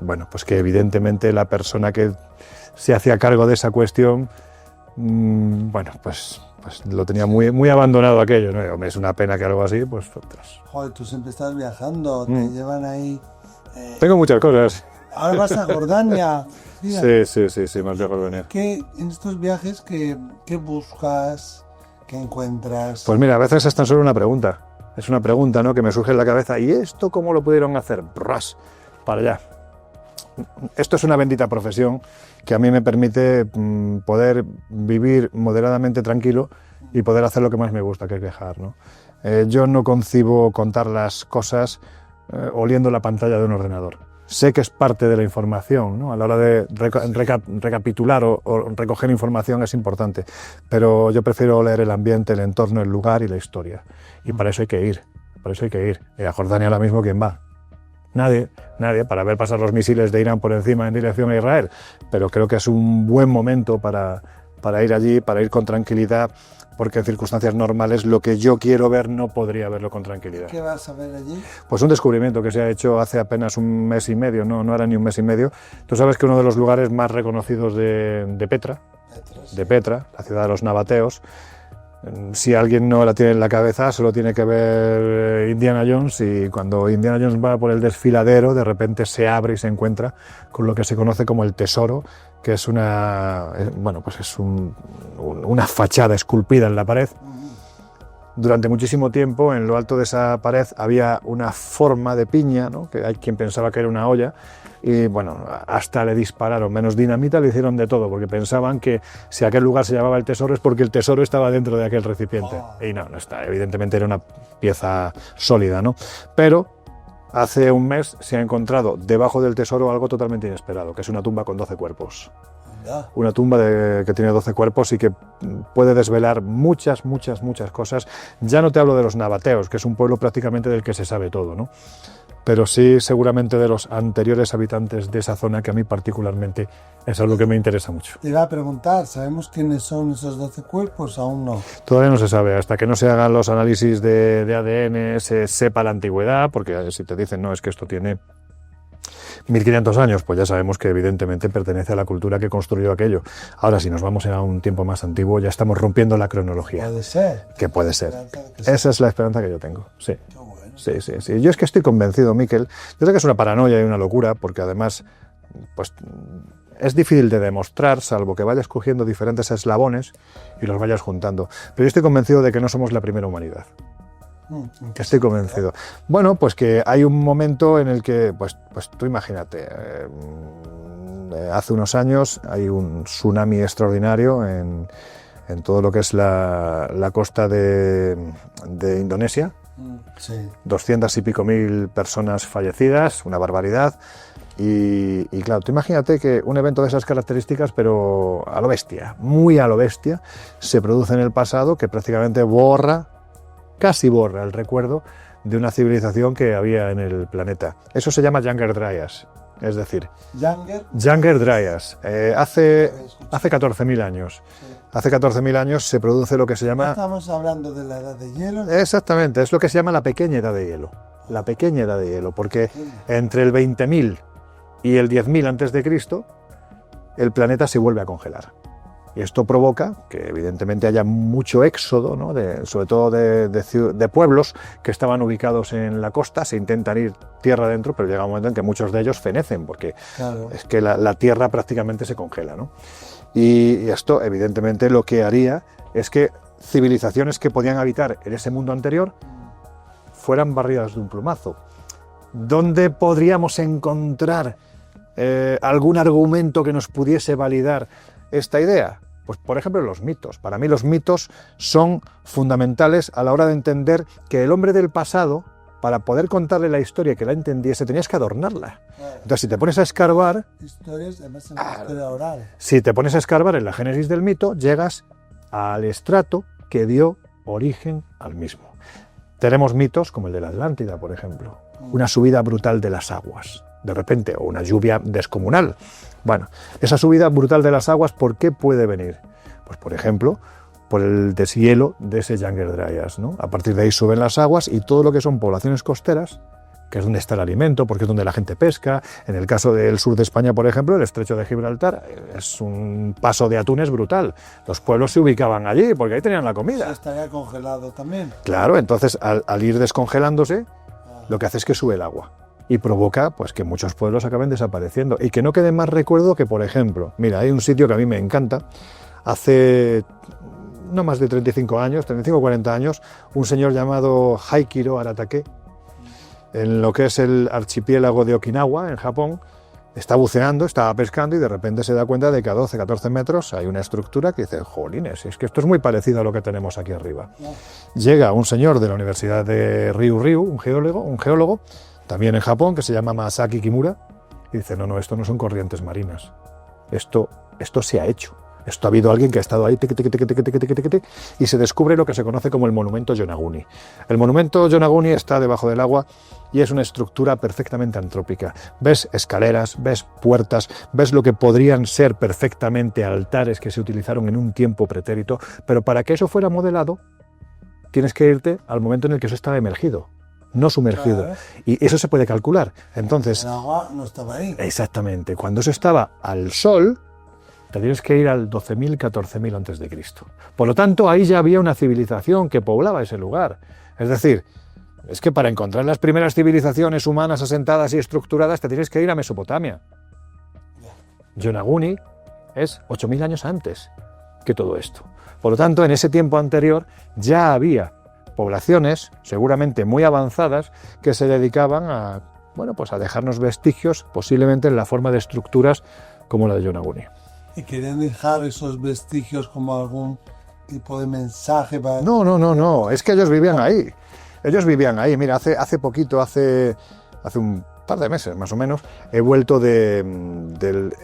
bueno, pues que evidentemente la persona que se hacía cargo de esa cuestión, bueno, pues lo tenía muy abandonado aquello, ¿no? Hombre, es una pena que algo así, pues, ostras. Joder, tú siempre estás viajando, te llevan ahí. Tengo muchas cosas. Ahora vas a Jordania. Mira, Sí, más lejos venir. en estos viajes, ¿qué buscas? ¿Qué encuentras? Pues mira, a veces es tan solo una pregunta. Es una pregunta, ¿no?, que me surge en la cabeza. ¿Y esto cómo lo pudieron hacer? ¡Ras! Para allá. Esto es una bendita profesión que a mí me permite poder vivir moderadamente tranquilo y poder hacer lo que más me gusta, que es viajar, ¿no? Yo no concibo contar las cosas oliendo la pantalla de un ordenador. Sé que es parte de la información, ¿no? A la hora de recapitular o recoger información es importante, pero yo prefiero leer el ambiente, el entorno, el lugar y la historia. Y para eso hay que ir, Y a Jordania ahora mismo, ¿quién va? Nadie, para ver pasar los misiles de Irán por encima en dirección a Israel, pero creo que es un buen momento para ir allí, para ir con tranquilidad, porque en circunstancias normales lo que yo quiero ver no podría verlo con tranquilidad. ¿Qué vas a ver allí? Pues un descubrimiento que se ha hecho hace apenas un mes y medio, no era ni un mes y medio. Tú sabes que uno de los lugares más reconocidos de Petra, la ciudad de los nabateos, si alguien no la tiene en la cabeza, solo tiene que ver Indiana Jones, y cuando Indiana Jones va por el desfiladero, de repente se abre y se encuentra con lo que se conoce como el tesoro, que es una fachada esculpida en la pared. Durante muchísimo tiempo, en lo alto de esa pared había una forma de piña, ¿no?, que hay quien pensaba que era una olla, y bueno, hasta le dispararon menos dinamita, le hicieron de todo, porque pensaban que si aquel lugar se llamaba el tesoro es porque el tesoro estaba dentro de aquel recipiente. Y no está, evidentemente era una pieza sólida, ¿no? Pero hace un mes se ha encontrado debajo del tesoro algo totalmente inesperado, que es una tumba con 12 cuerpos. Una tumba que tiene 12 cuerpos y que puede desvelar muchas cosas. Ya no te hablo de los nabateos, que es un pueblo prácticamente del que se sabe todo, ¿no? Pero sí seguramente de los anteriores habitantes de esa zona, que a mí particularmente es algo que me interesa mucho. Te iba a preguntar, ¿sabemos quiénes son esos 12 cuerpos? Aún no. Todavía no se sabe, hasta que no se hagan los análisis de ADN, se sepa la antigüedad, porque si te dicen, no, es que esto tiene 1500 años, pues ya sabemos que evidentemente pertenece a la cultura que construyó aquello. Ahora, si nos vamos a un tiempo más antiguo, ya estamos rompiendo la cronología. Puede ser. Que puede ser. Esa es la esperanza que yo tengo, sí. Qué bueno. Sí. Yo es que estoy convencido, Miquel. Yo sé que es una paranoia y una locura, porque además, pues, es difícil de demostrar, salvo que vayas cogiendo diferentes eslabones y los vayas juntando. Pero yo estoy convencido de que no somos la primera humanidad. Estoy convencido. Bueno, pues que hay un momento en el que, pues tú imagínate, hace unos años hay un tsunami extraordinario en todo lo que es la costa de Indonesia. Sí. 200 y pico mil personas fallecidas, una barbaridad. Y claro, tú imagínate que un evento de esas características, pero a lo bestia, muy a lo bestia, se produce en el pasado, que prácticamente casi borra el recuerdo de una civilización que había en el planeta. Eso se llama Younger Dryas, es decir, Younger Dryas. Hace 14.000 años. Sí. Hace 14.000 años se produce lo que se llama... Estamos hablando de la edad de hielo, ¿no? Exactamente, es lo que se llama la pequeña edad de hielo. La pequeña edad de hielo, porque entre el 20.000 y el 10.000 antes de Cristo, el planeta se vuelve a congelar. Y esto provoca que evidentemente haya mucho éxodo, ¿no?, sobre todo de pueblos que estaban ubicados en la costa, se intentan ir tierra adentro, pero llega un momento en que muchos de ellos fenecen, porque claro, es que la tierra prácticamente se congela, ¿no? Y esto evidentemente lo que haría es que civilizaciones que podían habitar en ese mundo anterior fueran barridas de un plumazo. ¿Dónde podríamos encontrar algún argumento que nos pudiese validar esta idea? Pues por ejemplo los mitos. Para mí los mitos son fundamentales a la hora de entender que el hombre del pasado, para poder contarle la historia y que la entendiese, tenías que adornarla. Entonces, si te pones a escarbar... Historias, además, en la historia oral. Si te pones a escarbar en la génesis del mito, llegas al estrato que dio origen al mismo. Tenemos mitos como el de la Atlántida, por ejemplo. Una subida brutal de las aguas, de repente, o una lluvia descomunal. Bueno, esa subida brutal de las aguas, ¿por qué puede venir? Pues, por ejemplo, por el deshielo de ese Younger Dryas, ¿no? A partir de ahí suben las aguas y todo lo que son poblaciones costeras, que es donde está el alimento, porque es donde la gente pesca. En el caso del sur de España, por ejemplo, el estrecho de Gibraltar es un paso de atunes brutal. Los pueblos se ubicaban allí porque ahí tenían la comida. Estaría congelado también. Claro, entonces al ir descongelándose, lo que hace es que sube el agua y provoca pues que muchos pueblos acaben desapareciendo y que no quede más recuerdo que, por ejemplo, mira, hay un sitio que a mí me encanta. Hace no más de 35 años, 35 o 40 años, un señor llamado Haikiro Aratake, en lo que es el archipiélago de Okinawa, en Japón, está buceando, estaba pescando y de repente se da cuenta de que a 12, 14 metros hay una estructura que dice, jolines, es que esto es muy parecido a lo que tenemos aquí arriba. Llega un señor de la Universidad de Ryū, un geólogo, también en Japón, que se llama Masaki Kimura, y dice, no, esto no son corrientes marinas, esto se ha hecho. Esto ha habido alguien que ha estado ahí y se descubre lo que se conoce como el monumento Yonaguni. El monumento Yonaguni está debajo del agua y es una estructura perfectamente antrópica. Ves escaleras, ves puertas, ves lo que podrían ser perfectamente altares que se utilizaron en un tiempo pretérito, pero para que eso fuera modelado tienes que irte al momento en el que eso estaba emergido, no sumergido. Claro. Y eso se puede calcular. Entonces, el agua no estaba ahí. Exactamente. Cuando eso estaba al sol, te tienes que ir al 12.000, 14.000 antes de Cristo. Por lo tanto, ahí ya había una civilización que poblaba ese lugar. Es decir, es que para encontrar las primeras civilizaciones humanas asentadas y estructuradas te tienes que ir a Mesopotamia. Yonaguni es 8.000 años antes que todo esto. Por lo tanto, en ese tiempo anterior ya había poblaciones, seguramente muy avanzadas, que se dedicaban a, bueno, pues a dejarnos vestigios, posiblemente en la forma de estructuras como la de Yonaguni. ¿Y querían dejar esos vestigios como algún tipo de mensaje para...? No, es que ellos vivían ahí. Ellos vivían ahí. Mira, hace poquito, hace un par de meses más o menos, he vuelto del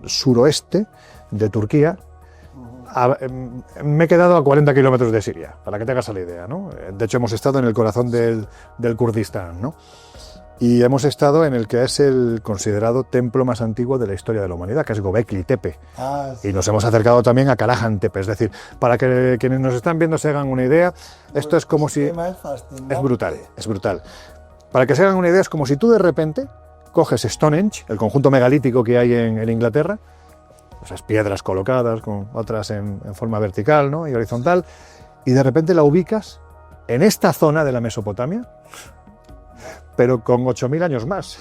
suroeste de Turquía. Me he quedado a 40 kilómetros de Siria, para que te hagas la idea, ¿no? De hecho, hemos estado en el corazón del Kurdistán, ¿no? Y hemos estado en el que es el considerado templo más antiguo de la historia de la humanidad, que es Göbekli Tepe. Sí. Y nos hemos acercado también a Karahan Tepe. Es decir, para que quienes nos están viendo se hagan una idea, esto es como si... Es brutal. Para que se hagan una idea, es como si tú de repente coges Stonehenge, el conjunto megalítico que hay en Inglaterra, esas piedras colocadas con otras en forma vertical, ¿no? Y horizontal, y de repente la ubicas en esta zona de la Mesopotamia, pero con 8.000 años más.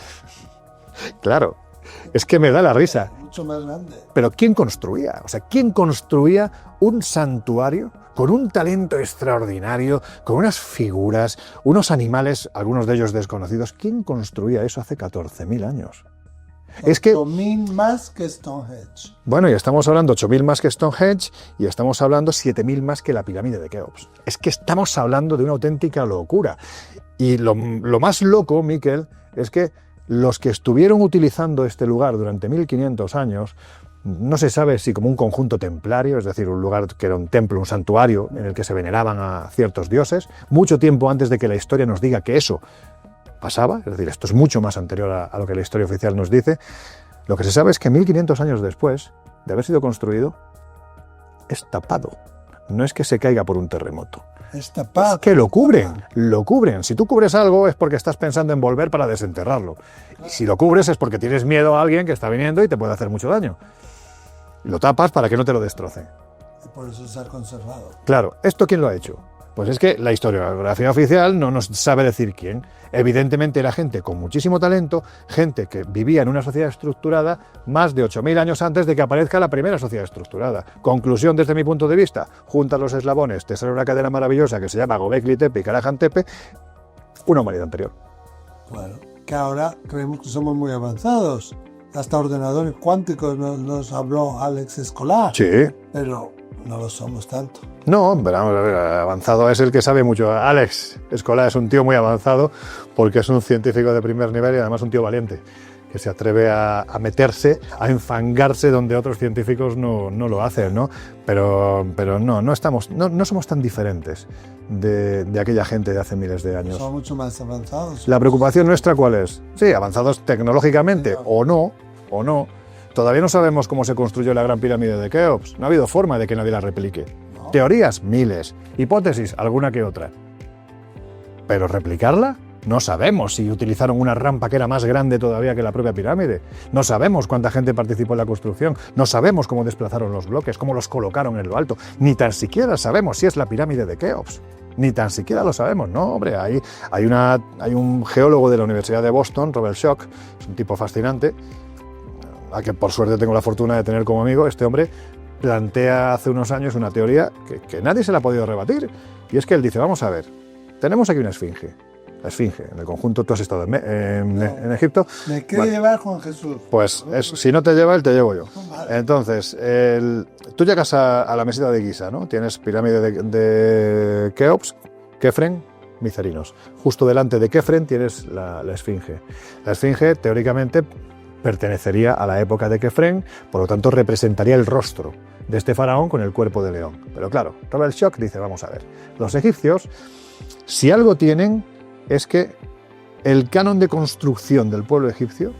Claro, es que me da la risa. Mucho más grande. Pero ¿quién construía? O sea, ¿quién construía un santuario con un talento extraordinario, con unas figuras, unos animales, algunos de ellos desconocidos? ¿Quién construía eso hace 14.000 años? Es que 8.000 más que Stonehenge. Bueno, y estamos hablando 8.000 más que Stonehenge y estamos hablando 7.000 más que la pirámide de Keops. Es que estamos hablando de una auténtica locura. Y lo más loco, Miquel, es que los que estuvieron utilizando este lugar durante 1.500 años, no se sabe si como un conjunto templario, es decir, un lugar que era un templo, un santuario en el que se veneraban a ciertos dioses, mucho tiempo antes de que la historia nos diga que eso pasaba, es decir, esto es mucho más anterior a lo que la historia oficial nos dice. Lo que se sabe es que 1.500 años después de haber sido construido, es tapado. No es que se caiga por un terremoto. Es tapado. Es que lo cubren. Si tú cubres algo es porque estás pensando en volver para desenterrarlo. Y si lo cubres es porque tienes miedo a alguien que está viniendo y te puede hacer mucho daño. Y lo tapas para que no te lo destrocen. Y por eso se ha conservado. Claro, ¿esto quién lo ha hecho? Pues es que la historiografía oficial no nos sabe decir quién. Evidentemente era gente con muchísimo talento, gente que vivía en una sociedad estructurada más de 8.000 años antes de que aparezca la primera sociedad estructurada. Conclusión desde mi punto de vista, junta los eslabones, te sale una cadena maravillosa que se llama Göbekli Tepe y Karahan Tepe, una humanidad anterior. Claro. que ahora creemos que somos muy avanzados. Hasta ordenadores cuánticos nos habló Alex Escolar. Sí. Pero no lo somos tanto. No, pero vamos a ver, avanzado es el que sabe mucho. Alex Escolar es un tío muy avanzado porque es un científico de primer nivel y además un tío valiente, que se atreve a meterse, a enfangarse donde otros científicos no lo hacen, ¿no? Pero no somos tan diferentes de aquella gente de hace miles de años. Somos mucho más avanzados. ¿La preocupación nuestra cuál es? Sí, avanzados tecnológicamente, o no. Todavía no sabemos cómo se construyó la Gran Pirámide de Keops. No ha habido forma de que nadie la replique. No. Teorías, miles. Hipótesis, alguna que otra. Pero replicarla, no sabemos si utilizaron una rampa que era más grande todavía que la propia pirámide. No sabemos cuánta gente participó en la construcción. No sabemos cómo desplazaron los bloques, cómo los colocaron en lo alto. Ni tan siquiera sabemos si es la pirámide de Keops. Ni tan siquiera lo sabemos. No, hombre, hay un geólogo de la Universidad de Boston, Robert Schoch, es un tipo fascinante, a que por suerte tengo la fortuna de tener como amigo. Este hombre plantea hace unos años una teoría que nadie se la ha podido rebatir, y es que él dice, vamos a ver, tenemos aquí una esfinge. La esfinge, en el conjunto, tú has estado en Egipto. Me quiere llevar Juan Jesús. Pues si no te lleva él, te llevo yo. Vale. Entonces, tú llegas a la meseta de Giza, ¿no? Tienes pirámide de Keops, Kefren, Micerinos. Justo delante de Kefren tienes la esfinge. La esfinge, teóricamente, pertenecería a la época de Kefren, por lo tanto representaría el rostro de este faraón con el cuerpo de león. Pero claro, Robert Schoch dice, vamos a ver, los egipcios, si algo tienen, es que el canon de construcción del pueblo egipcio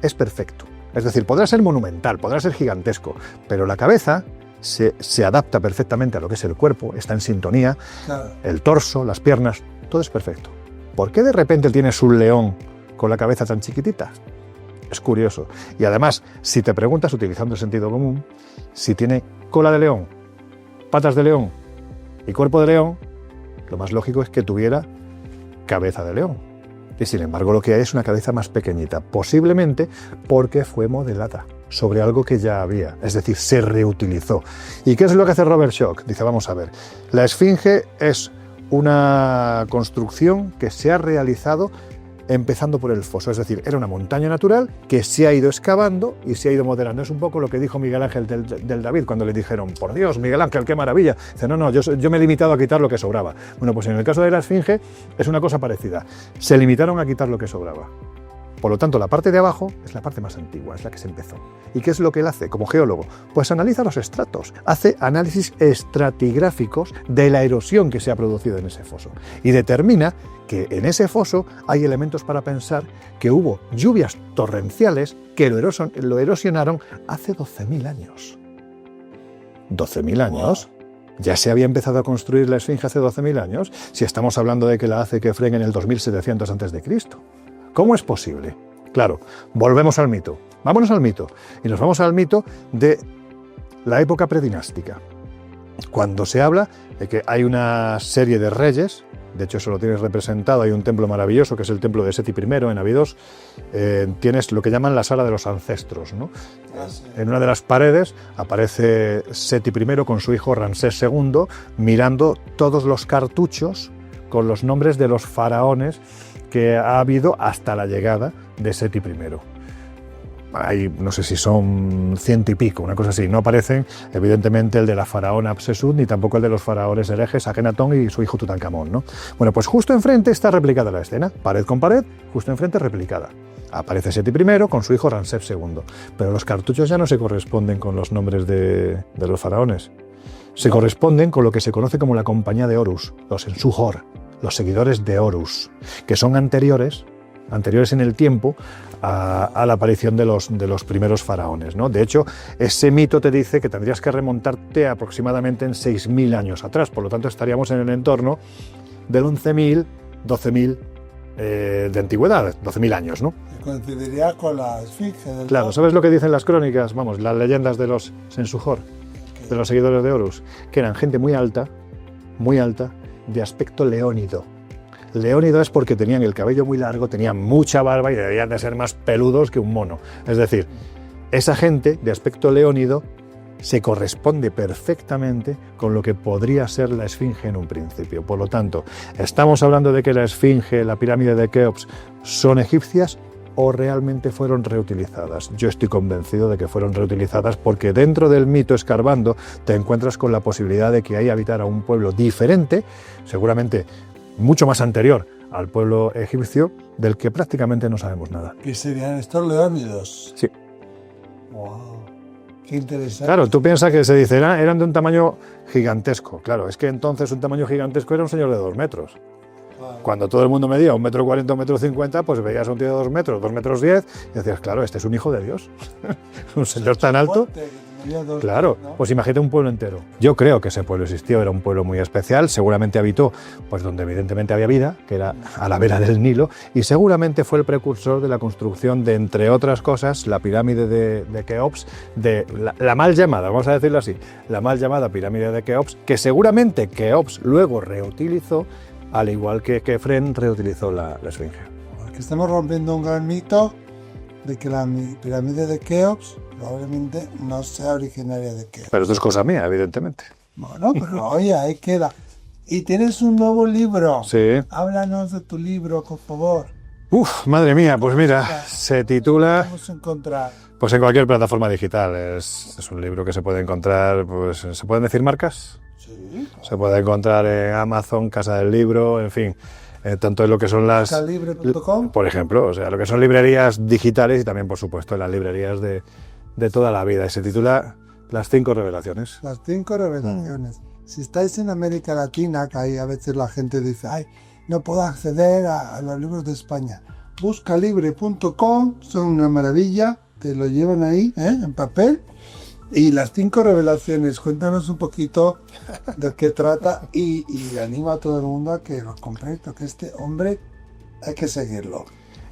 es perfecto. Es decir, podrá ser monumental, podrá ser gigantesco, pero la cabeza se adapta perfectamente a lo que es el cuerpo, está en sintonía, Claro. el torso, las piernas, todo es perfecto. ¿Por qué de repente tienes un león con la cabeza tan chiquitita? Es curioso. Y además, si te preguntas, utilizando el sentido común, si tiene cola de león, patas de león y cuerpo de león, lo más lógico es que tuviera cabeza de león. Y sin embargo, lo que hay es una cabeza más pequeñita, posiblemente porque fue modelada sobre algo que ya había, es decir, se reutilizó. ¿Y qué es lo que hace Robert Schoch? Dice, vamos a ver, la esfinge es una construcción que se ha realizado empezando por el foso, es decir, era una montaña natural que se ha ido excavando y se ha ido modelando. Es un poco lo que dijo Miguel Ángel del David cuando le dijeron, por Dios, Miguel Ángel, qué maravilla. Dice, no, yo me he limitado a quitar lo que sobraba. Bueno, pues en el caso de la esfinge es una cosa parecida. Se limitaron a quitar lo que sobraba. Por lo tanto, la parte de abajo es la parte más antigua, es la que se empezó. ¿Y qué es lo que él hace como geólogo? Pues analiza los estratos, hace análisis estratigráficos de la erosión que se ha producido en ese foso y determina que en ese foso hay elementos para pensar que hubo lluvias torrenciales que lo erosionaron hace 12.000 años. ¿12.000 años? ¿Ya se había empezado a construir la esfinge hace 12.000 años? Si estamos hablando de que la hace Kefren en el 2700 a.C. ¿Cómo es posible? Claro, volvemos al mito. Vámonos al mito. Y nos vamos al mito de la época predinástica. Cuando se habla de que hay una serie de reyes, de hecho eso lo tienes representado, hay un templo maravilloso que es el templo de Seti I en Abidos, tienes lo que llaman la sala de los ancestros, ¿no? En una de las paredes aparece Seti I con su hijo Ramsés II mirando todos los cartuchos con los nombres de los faraones que ha habido hasta la llegada de Seti I. Hay, no sé si son 100 y pico, una cosa así. No aparecen, evidentemente, el de la faraona Hatshepsut, ni tampoco el de los faraones herejes, Akenatón y su hijo Tutankamón, ¿no? Bueno, pues justo enfrente está replicada la escena, pared con pared, justo enfrente replicada. Aparece Seti I con su hijo Ramsés II, pero los cartuchos ya no se corresponden con los nombres de los faraones. Se corresponden con lo que se conoce como la compañía de Horus, los Ensuhor, los seguidores de Horus, que son anteriores en el tiempo a la aparición de los primeros faraones, ¿no? De hecho, ese mito te dice que tendrías que remontarte aproximadamente en 6.000 años atrás, por lo tanto estaríamos en el entorno del 11.000, 12.000 de antigüedad, 12.000 años, ¿no? Y coincidiría con la esfinge del Claro, ¿sabes lo que dicen las crónicas? Vamos, las leyendas de los Sensuhor, de los seguidores de Horus, que eran gente muy alta, de aspecto leónido. Leónido es porque tenían el cabello muy largo, tenían mucha barba y debían de ser más peludos que un mono. Es decir, esa gente de aspecto leónido se corresponde perfectamente con lo que podría ser la Esfinge en un principio. Por lo tanto, ¿estamos hablando de que la Esfinge, la pirámide de Keops, son egipcias o realmente fueron reutilizadas? Yo estoy convencido de que fueron reutilizadas porque dentro del mito, escarbando, te encuentras con la posibilidad de que ahí habitara un pueblo diferente, seguramente mucho más anterior al pueblo egipcio, del que prácticamente no sabemos nada. ¿Qué serían estos leónidos? Sí. Wow, qué interesante. Claro, tú piensas que se dice, eran de un tamaño gigantesco. Claro, es que entonces un tamaño gigantesco era un señor de 2 metros. Claro. Cuando todo el mundo medía 1,40 m, 1,50 m, pues veías a un tío de 2 metros, 2,10 m, y decías, claro, este es un hijo de Dios. Un señor tan alto. Claro, pues imagínate un pueblo entero. Yo creo que ese pueblo existió, era un pueblo muy especial, seguramente habitó pues donde evidentemente había vida, que era a la vera del Nilo, y seguramente fue el precursor de la construcción de, entre otras cosas, la pirámide de Keops, de la mal llamada, vamos a decirlo así, la mal llamada pirámide de Keops, que seguramente Keops luego reutilizó, al igual que Kefren reutilizó la Esfinge. Aquí estamos rompiendo un gran mito de que la pirámide de Keops probablemente no sea originaria de Keops. Pero esto es cosa mía, evidentemente. Bueno, pero oye, ahí queda. Y tienes un nuevo libro. Sí. Háblanos de tu libro, por favor. Uf, madre mía, pues mira, se titula... Vamos a encontrar. Pues en cualquier plataforma digital. Es un libro que se puede encontrar, pues, ¿se pueden decir marcas? Sí. Se puede encontrar en Amazon, Casa del Libro, en fin, tanto en lo que son las... Casalibre.com. Por ejemplo, o sea, lo que son librerías digitales y también, por supuesto, en las librerías de toda la vida. Y se titula Las 5 revelaciones. Las 5 revelaciones. Si estáis en América Latina, que ahí a veces la gente dice, ay, no puedo acceder a los libros de España. Buscalibre.com, son una maravilla, te lo llevan ahí, en papel. Y las 5 revelaciones, cuéntanos un poquito de qué trata y anima a todo el mundo a que los compre, porque este hombre hay que seguirlo.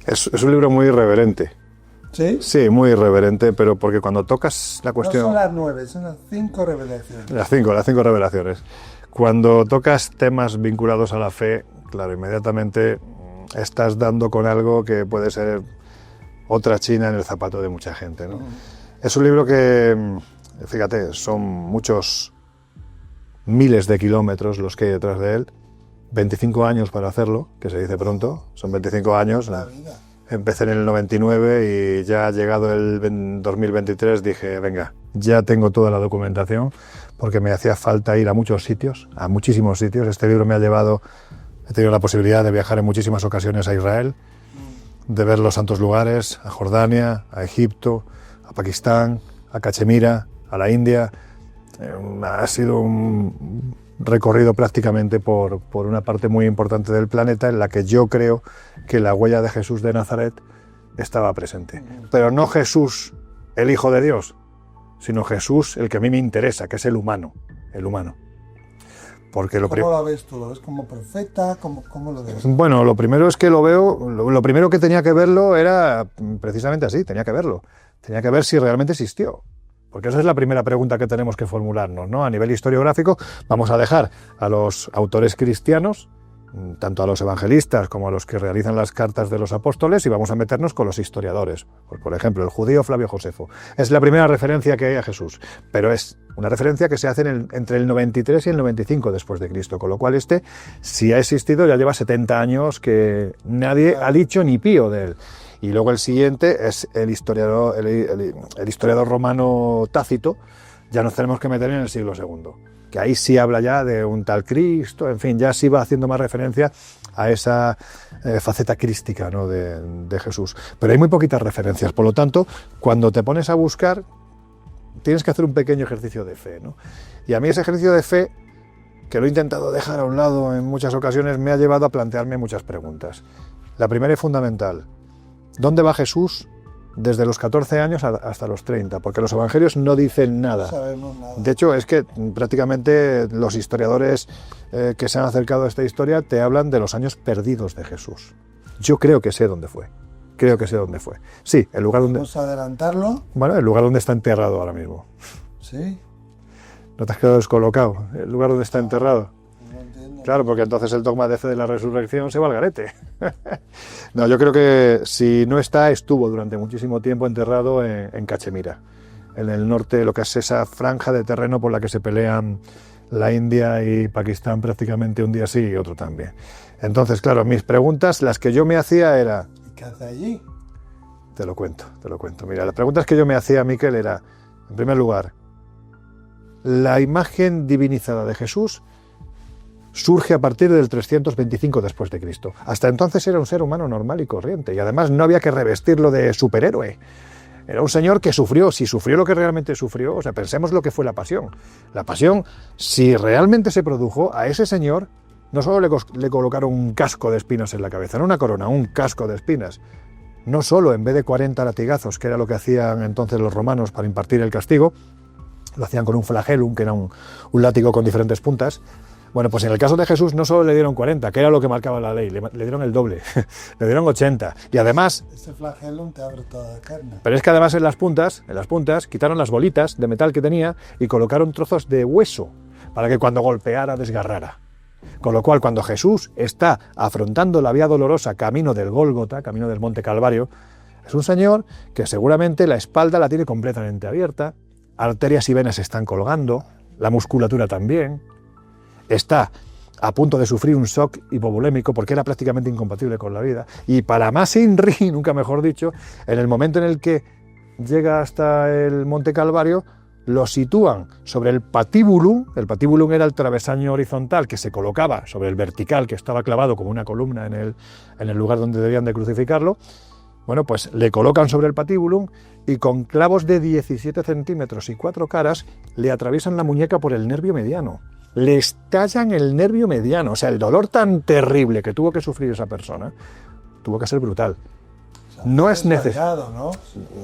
Es un libro muy irreverente. ¿Sí? Sí, muy irreverente, pero porque cuando tocas la cuestión... No son las 9, son las 5 revelaciones. Las cinco revelaciones. Cuando tocas temas vinculados a la fe, claro, inmediatamente estás dando con algo que puede ser otra china en el zapato de mucha gente, ¿no? Es un libro que, fíjate, son muchos miles de kilómetros los que hay detrás de él, 25 años para hacerlo, que se dice pronto, son 25 años. La vida. Empecé en el 99 y ya llegado el 2023 dije, venga, ya tengo toda la documentación porque me hacía falta ir a muchos sitios, a muchísimos sitios. Este libro me ha llevado, he tenido la posibilidad de viajar en muchísimas ocasiones a Israel, de ver los santos lugares, a Jordania, a Egipto, a Pakistán, a Cachemira, a la India. Ha sido un recorrido prácticamente por una parte muy importante del planeta en la que yo creo que la huella de Jesús de Nazaret estaba presente. Pero no Jesús, el Hijo de Dios, sino Jesús, el que a mí me interesa, que es el humano. Porque ¿Cómo lo ves tú? ¿Lo ves como profeta? ¿Cómo lo ves? Bueno, lo primero es que lo veo, lo primero que tenía que verlo era precisamente así, tenía que verlo. Tenía que ver si realmente existió. Porque esa es la primera pregunta que tenemos que formularnos, ¿no? A nivel historiográfico vamos a dejar a los autores cristianos, tanto a los evangelistas como a los que realizan las cartas de los apóstoles, y vamos a meternos con los historiadores. Pues, por ejemplo, el judío Flavio Josefo. Es la primera referencia que hay a Jesús, pero es una referencia que se hace entre el 93 y el 95 después de Cristo, con lo cual si ha existido, ya lleva 70 años que nadie ha dicho ni pío de él. Y luego el siguiente es el historiador romano Tácito. Ya nos tenemos que meter en el siglo II, que ahí sí habla ya de un tal Cristo, en fin, ya sí va haciendo más referencia a esa faceta crística, ¿no? de Jesús. Pero hay muy poquitas referencias, por lo tanto, cuando te pones a buscar, tienes que hacer un pequeño ejercicio de fe, ¿no? Y a mí ese ejercicio de fe, que lo he intentado dejar a un lado en muchas ocasiones, me ha llevado a plantearme muchas preguntas. La primera y fundamental: ¿dónde va Jesús desde los 14 años hasta los 30? Porque los evangelios no dicen nada. No sabemos nada. De hecho, es que prácticamente los historiadores que se han acercado a esta historia te hablan de los años perdidos de Jesús. Yo creo que sé dónde fue. Sí, el lugar donde... ¿Vamos a adelantarlo? Bueno, el lugar donde está enterrado ahora mismo. Sí. ¿No te has quedado descolocado? El lugar donde está enterrado. No entiendo. Claro, porque entonces el dogma de fe de la resurrección se va al garete. No, yo creo que si no está, estuvo durante muchísimo tiempo enterrado en Cachemira. en el norte, lo que es esa franja de terreno por la que se pelean la India y Pakistán prácticamente un día sí y otro también. Entonces, claro, mis preguntas, las que yo me hacía era... ¿Y qué hace allí? Te lo cuento. Mira, las preguntas que yo me hacía, Miquel, era, en primer lugar, la imagen divinizada de Jesús surge a partir del 325 después de Cristo. Hasta entonces era un ser humano normal y corriente, y además no había que revestirlo de superhéroe. Era un señor que sufrió, si sufrió lo que realmente sufrió, o sea, pensemos lo que fue la pasión. La pasión, si realmente se produjo, a ese señor no solo le colocaron un casco de espinas en la cabeza, no una corona, un casco de espinas. No solo en vez de 40 latigazos, que era lo que hacían entonces los romanos para impartir el castigo, lo hacían con un flagellum, que era un látigo con diferentes puntas. Bueno, pues en el caso de Jesús no solo le dieron 40, que era lo que marcaba la ley, le dieron el doble, le dieron 80. Y además... Ese flagelo te abre toda la carne. Pero es que además en las puntas, quitaron las bolitas de metal que tenía y colocaron trozos de hueso para que cuando golpeara desgarrara. Con lo cual, cuando Jesús está afrontando la vía dolorosa camino del Gólgota, camino del Monte Calvario, es un señor que seguramente la espalda la tiene completamente abierta, arterias y venas están colgando, la musculatura también. Está a punto de sufrir un shock hipovolémico porque era prácticamente incompatible con la vida. Y para más INRI, nunca mejor dicho, en el momento en el que llega hasta el Monte Calvario, lo sitúan sobre el patíbulum. El patíbulum era el travesaño horizontal que se colocaba sobre el vertical, que estaba clavado como una columna en el lugar donde debían de crucificarlo. Bueno, pues le colocan sobre el patíbulum y con clavos de 17 centímetros y 4 caras le atraviesan la muñeca por el nervio mediano. Le estallan el nervio mediano. O sea, el dolor tan terrible que tuvo que sufrir esa persona tuvo que ser brutal. O sea, no es necesario, ¿no?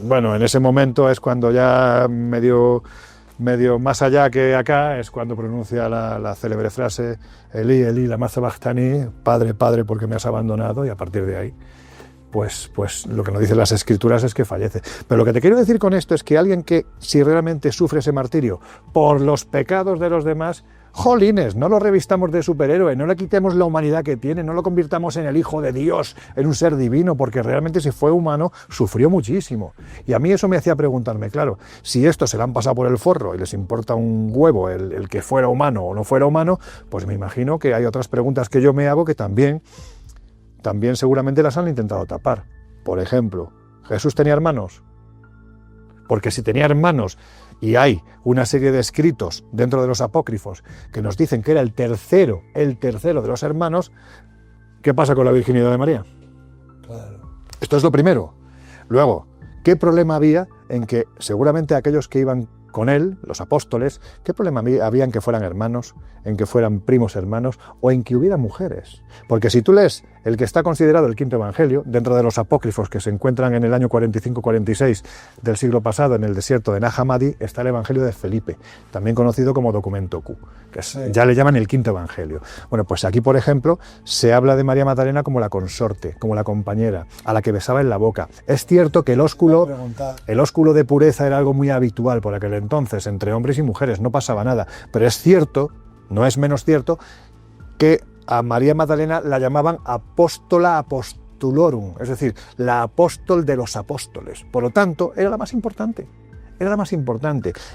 Bueno, en ese momento es cuando ya medio más allá que acá, es cuando pronuncia la célebre frase Elí, Elí, lama sabachthani, Padre, Padre, ¿por qué me has abandonado? Y a partir de ahí, pues lo que nos dicen las Escrituras es que fallece. Pero lo que te quiero decir con esto es que alguien que si realmente sufre ese martirio por los pecados de los demás, jolines, no lo revistamos de superhéroe, no le quitemos la humanidad que tiene, no lo convirtamos en el Hijo de Dios, en un ser divino, porque realmente si fue humano, sufrió muchísimo. Y a mí eso me hacía preguntarme, claro, si esto se le han pasado por el forro y les importa un huevo el que fuera humano o no fuera humano, pues me imagino que hay otras preguntas que yo me hago que también seguramente las han intentado tapar. Por ejemplo, ¿Jesús tenía hermanos? Porque si tenía hermanos y hay una serie de escritos dentro de los apócrifos que nos dicen que era el tercero de los hermanos, ¿qué pasa con la virginidad de María? Claro. Esto es lo primero. Luego, ¿qué problema había en que seguramente aquellos que iban con él, los apóstoles, qué problema había en que fueran hermanos, en que fueran primos hermanos o en que hubiera mujeres? Porque si tú lees el que está considerado el quinto evangelio, dentro de los apócrifos que se encuentran en el año 45-46 del siglo pasado en el desierto de Nag Hammadi, está el evangelio de Felipe, también conocido como documento Q, que ya le llaman el quinto evangelio. Bueno, pues aquí, por ejemplo, se habla de María Magdalena como la consorte, como la compañera, a la que besaba en la boca. Es cierto que el ósculo de pureza era algo muy habitual por aquel entonces, entre hombres y mujeres, no pasaba nada, pero es cierto, no es menos cierto, que a María Magdalena la llamaban apóstola apostolorum, es decir, la apóstol de los apóstoles. Por lo tanto, era la más importante.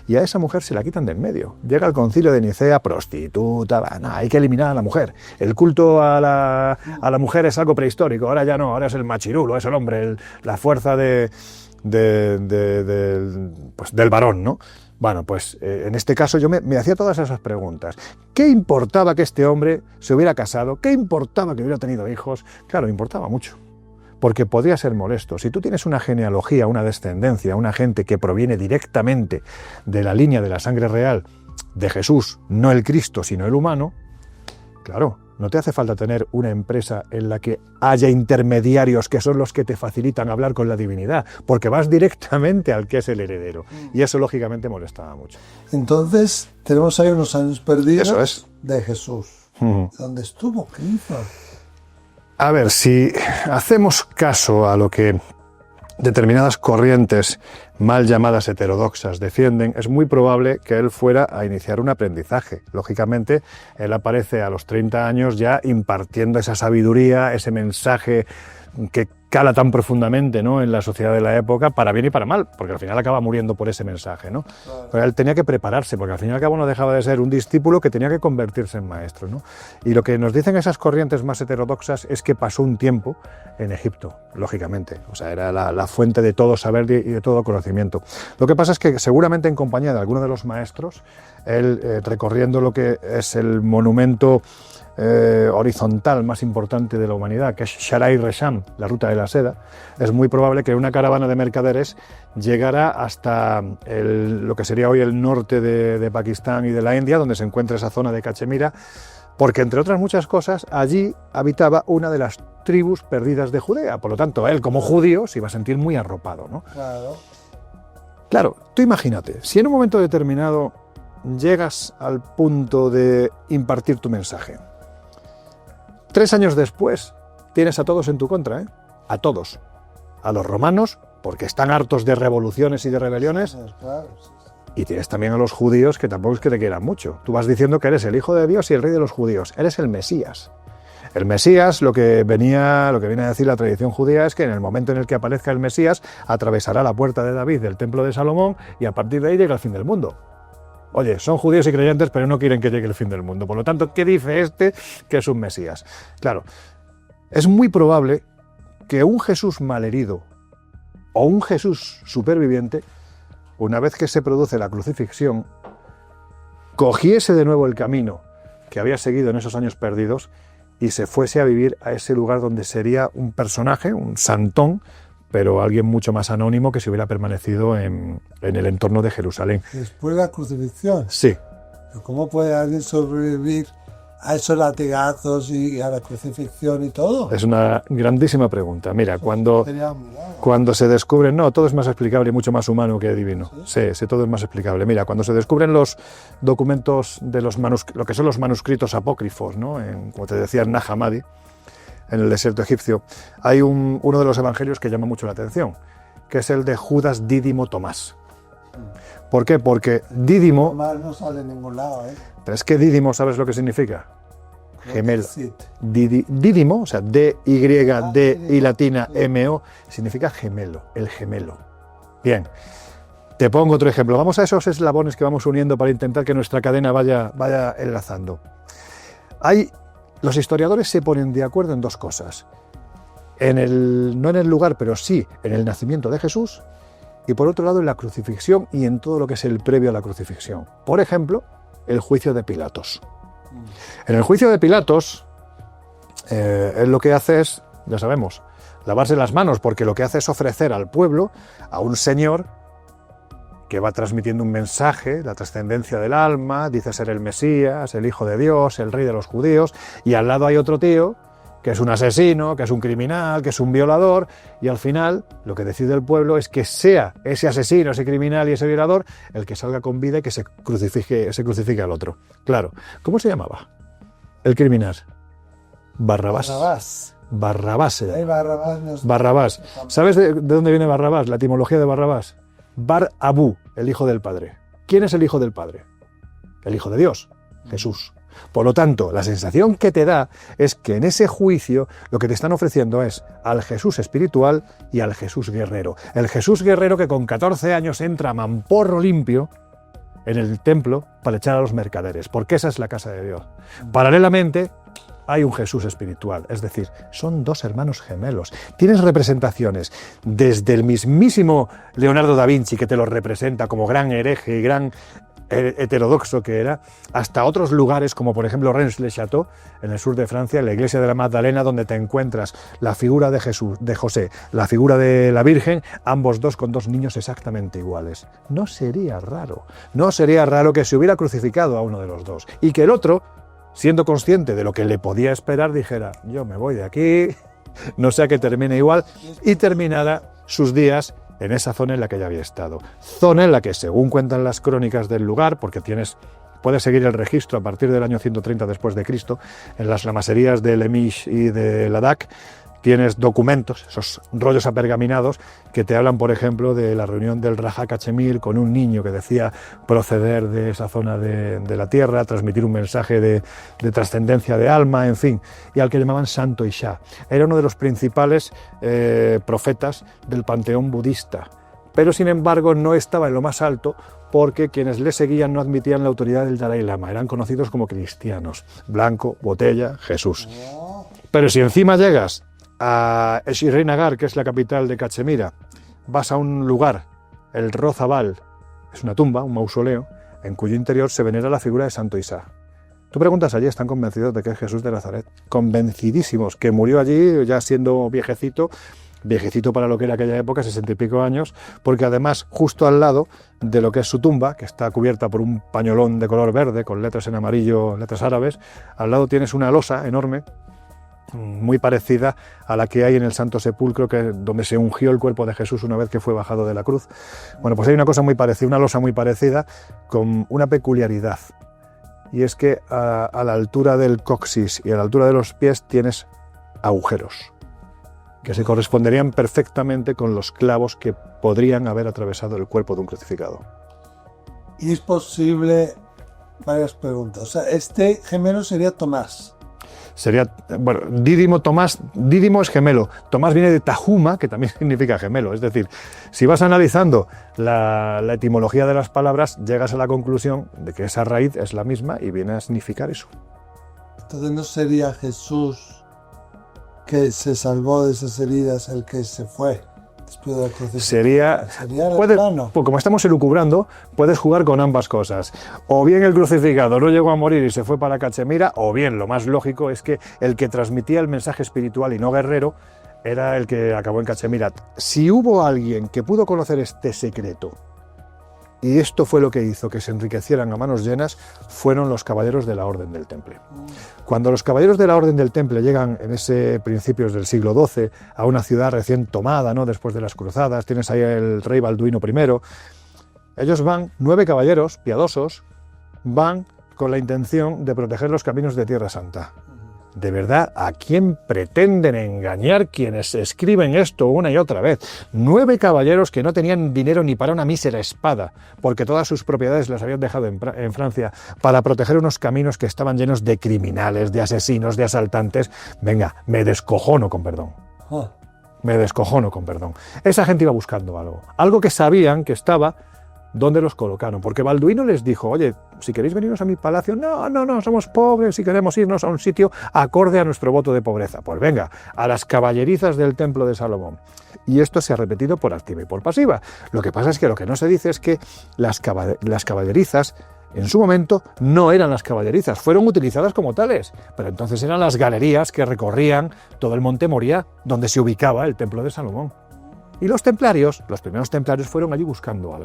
Y a esa mujer se la quitan de en medio. Llega el concilio de Nicea, prostituta, hay que eliminar a la mujer. El culto a la mujer es algo prehistórico, ahora ya no, ahora es el machirulo, es el hombre, la fuerza del varón, ¿no? Bueno, pues en este caso yo me hacía todas esas preguntas. ¿Qué importaba que este hombre se hubiera casado? ¿Qué importaba que hubiera tenido hijos? Claro, importaba mucho, porque podría ser molesto. Si tú tienes una genealogía, una descendencia, una gente que proviene directamente de la línea de la sangre real de Jesús, no el Cristo, sino el humano, claro, no te hace falta tener una empresa en la que haya intermediarios que son los que te facilitan hablar con la divinidad, porque vas directamente al que es el heredero. Y eso, lógicamente, molestaba mucho. Entonces, tenemos ahí unos años perdidos Eso es. de Jesús. ¿Dónde estuvo Cristo? A ver, si hacemos caso a lo que determinadas corrientes mal llamadas heterodoxas defienden, es muy probable que él fuera a iniciar un aprendizaje. Lógicamente, él aparece a los 30 años ya impartiendo esa sabiduría, ese mensaje que cala tan profundamente, ¿no?, en la sociedad de la época, para bien y para mal, porque al final acaba muriendo por ese mensaje, ¿no? Claro. Pero él tenía que prepararse, porque al fin y al cabo no dejaba de ser un discípulo que tenía que convertirse en maestro, ¿no? Y lo que nos dicen esas corrientes más heterodoxas es que pasó un tiempo en Egipto, lógicamente, o sea, era la fuente de todo saber y de todo conocimiento. Lo que pasa es que seguramente en compañía de alguno de los maestros, él recorriendo lo que es el monumento horizontal más importante de la humanidad, que es Sharai Resham, la ruta de la seda, es muy probable que una caravana de mercaderes llegara hasta lo que sería hoy el norte de Pakistán y de la India, donde se encuentra esa zona de Cachemira, porque entre otras muchas cosas allí habitaba una de las tribus perdidas de Judea, por lo tanto él como judío se iba a sentir muy arropado, ¿no? Claro, tú imagínate, si en un momento determinado llegas al punto de impartir tu mensaje, 3 años después tienes a todos en tu contra, ¿eh? A todos. A los romanos, porque están hartos de revoluciones y de rebeliones, y tienes también a los judíos, que tampoco es que te quieran mucho. Tú vas diciendo que eres el Hijo de Dios y el Rey de los judíos, eres el Mesías. El Mesías, lo que viene a decir la tradición judía es que en el momento en el que aparezca el Mesías, atravesará la puerta de David del templo de Salomón y a partir de ahí llega el fin del mundo. Oye, son judíos y creyentes, pero no quieren que llegue el fin del mundo. Por lo tanto, ¿qué dice este que es un Mesías? Claro, es muy probable que un Jesús malherido o un Jesús superviviente, una vez que se produce la crucifixión, cogiese de nuevo el camino que había seguido en esos años perdidos y se fuese a vivir a ese lugar donde sería un personaje, un santón, pero alguien mucho más anónimo que si hubiera permanecido en el entorno de Jerusalén. Después de la crucifixión. Sí. ¿Pero cómo puede alguien sobrevivir a esos latigazos y a la crucifixión y todo? Es una grandísima pregunta. Mira, cuando se descubren... No, todo es más explicable y mucho más humano que divino. Sí, todo es más explicable. Mira, cuando se descubren los documentos de lo que son los manuscritos apócrifos, ¿no?, como te decía, en Nag Hammadi, en el desierto egipcio, hay uno de los evangelios que llama mucho la atención, que es el de Judas Dídimo Tomás. ¿Por qué? Porque Dídimo... Tomás no sale en ningún lado, ¿eh? Pero es que Dídimo, ¿sabes lo que significa? Gemelo. Dídimo, o sea, D-Y-D y latina M-O, significa gemelo, el gemelo. Bien, te pongo otro ejemplo. Vamos a esos eslabones que vamos uniendo para intentar que nuestra cadena vaya enlazando. Los historiadores se ponen de acuerdo en dos cosas. No en el lugar, pero sí en el nacimiento de Jesús, y por otro lado en la crucifixión y en todo lo que es el previo a la crucifixión. Por ejemplo, el juicio de Pilatos. En el juicio de Pilatos, él lo que hace es, ya sabemos, lavarse las manos, porque lo que hace es ofrecer al pueblo a un señor que va transmitiendo un mensaje, la trascendencia del alma, dice ser el Mesías, el Hijo de Dios, el Rey de los judíos, y al lado hay otro tío que es un asesino, que es un criminal, que es un violador, y al final lo que decide el pueblo es que sea ese asesino, ese criminal y ese violador el que salga con vida y que se crucifique al otro. Claro, ¿cómo se llamaba el criminal? Barrabás. Barrabás era. Barrabás. ¿Sabes de dónde viene Barrabás? La etimología de Barrabás. Bar Abú, el hijo del Padre. ¿Quién es el hijo del Padre? El Hijo de Dios, Jesús. Por lo tanto, la sensación que te da es que en ese juicio lo que te están ofreciendo es al Jesús espiritual y al Jesús guerrero. El Jesús guerrero que con 14 años entra a mamporro limpio en el templo para echar a los mercaderes, porque esa es la casa de Dios. Paralelamente, hay un Jesús espiritual, es decir, son dos hermanos gemelos. Tienes representaciones desde el mismísimo Leonardo da Vinci, que te lo representa como gran hereje y gran heterodoxo que era, hasta otros lugares como por ejemplo Rennes-le-Château, en el sur de Francia, en la iglesia de la Magdalena, donde te encuentras la figura de Jesús, de José, la figura de la Virgen, ambos dos con dos niños exactamente iguales. No sería raro que se hubiera crucificado a uno de los dos y que el otro, siendo consciente de lo que le podía esperar, dijera: yo me voy de aquí, no sea que termine igual, y terminara sus días en esa zona en la que ya había estado. Zona en la que, según cuentan las crónicas del lugar, porque puedes seguir el registro a partir del año 130 después de Cristo, en las lamaserías de Lemish y de Ladakh, tienes documentos, esos rollos apergaminados, que te hablan, por ejemplo, de la reunión del Raja Cachemir con un niño que decía proceder de esa zona de la tierra, transmitir un mensaje de trascendencia de alma, en fin, y al que llamaban Santo Isha. Era uno de los principales profetas del panteón budista, pero sin embargo no estaba en lo más alto, porque quienes le seguían no admitían la autoridad del Dalai Lama, eran conocidos como cristianos. Blanco, botella, Jesús. Pero si encima llegas a Srinagar, que es la capital de Cachemira, vas a un lugar, el Rozabal, es una tumba, un mausoleo, en cuyo interior se venera la figura de Santo Isa. Tú preguntas allí, están convencidos de que es Jesús de Nazaret, convencidísimos, que murió allí ya siendo viejecito para lo que era aquella época, 60 y pico años, porque además justo al lado de lo que es su tumba, que está cubierta por un pañolón de color verde con letras en amarillo, letras árabes, al lado tienes una losa enorme, muy parecida a la que hay en el Santo Sepulcro, donde se ungió el cuerpo de Jesús una vez que fue bajado de la cruz. Bueno, pues hay una cosa muy parecida, una losa muy parecida, con una peculiaridad, y es que a la altura del coxis y a la altura de los pies tienes agujeros, que se corresponderían perfectamente con los clavos que podrían haber atravesado el cuerpo de un crucificado. Y es posible, varias preguntas, o sea, este gemelo sería Tomás. Sería, bueno, Dídimo, Tomás, Dídimo es gemelo, Tomás viene de Tahuma, que también significa gemelo, es decir, si vas analizando la etimología de las palabras, llegas a la conclusión de que esa raíz es la misma y viene a significar eso. Entonces no sería Jesús que se salvó de esas heridas el que se fue después de la crucifixión. Sería pues como estamos elucubrando, puedes jugar con ambas cosas. O bien el crucificado no llegó a morir y se fue para Cachemira, o bien lo más lógico es que el que transmitía el mensaje espiritual y no guerrero era el que acabó en Cachemira. Si hubo alguien que pudo conocer este secreto, y esto fue lo que hizo que se enriquecieran a manos llenas, fueron los caballeros de la Orden del Temple. Cuando los caballeros de la Orden del Temple llegan en ese principios del siglo XII a una ciudad recién tomada, ¿no?, después de las cruzadas, tienes ahí el rey Balduino I, ellos van, 9 caballeros piadosos, van con la intención de proteger los caminos de Tierra Santa. De verdad, ¿a quién pretenden engañar quienes escriben esto una y otra vez? 9 caballeros que no tenían dinero ni para una mísera espada, porque todas sus propiedades las habían dejado en Francia, para proteger unos caminos que estaban llenos de criminales, de asesinos, de asaltantes. Venga, me descojono con perdón. Me descojono con perdón. Esa gente iba buscando algo que sabían que estaba donde los colocaron, porque Balduino les dijo: oye, si queréis venirnos a mi palacio, no, somos pobres y queremos irnos a un sitio acorde a nuestro voto de pobreza. Pues venga, a las caballerizas del templo de Salomón. Y esto se ha repetido por activa y por pasiva. Lo que pasa es que lo que no se dice es que las caballerizas en su momento no eran las caballerizas, fueron utilizadas como tales, pero entonces eran las galerías que recorrían todo el monte Moria, donde se ubicaba el templo de Salomón. Y los templarios, los primeros templarios, fueron allí buscando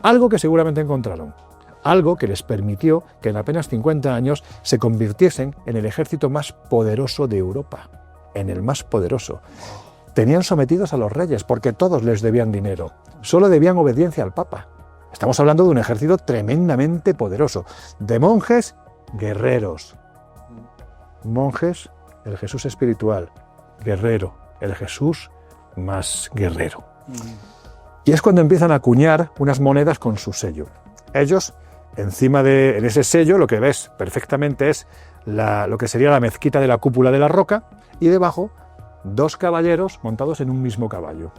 algo que seguramente encontraron, algo que les permitió que en apenas 50 años se convirtiesen en el ejército más poderoso de Europa, en el más poderoso. Tenían sometidos a los reyes porque todos les debían dinero, solo debían obediencia al Papa. Estamos hablando de un ejército tremendamente poderoso, de monjes guerreros. Monjes, el Jesús espiritual, guerrero, el Jesús más guerrero. Y es cuando empiezan a acuñar unas monedas con su sello. Ellos, en ese sello, lo que ves perfectamente es lo que sería la mezquita de la cúpula de la roca, y debajo 2 caballeros montados en un mismo caballo.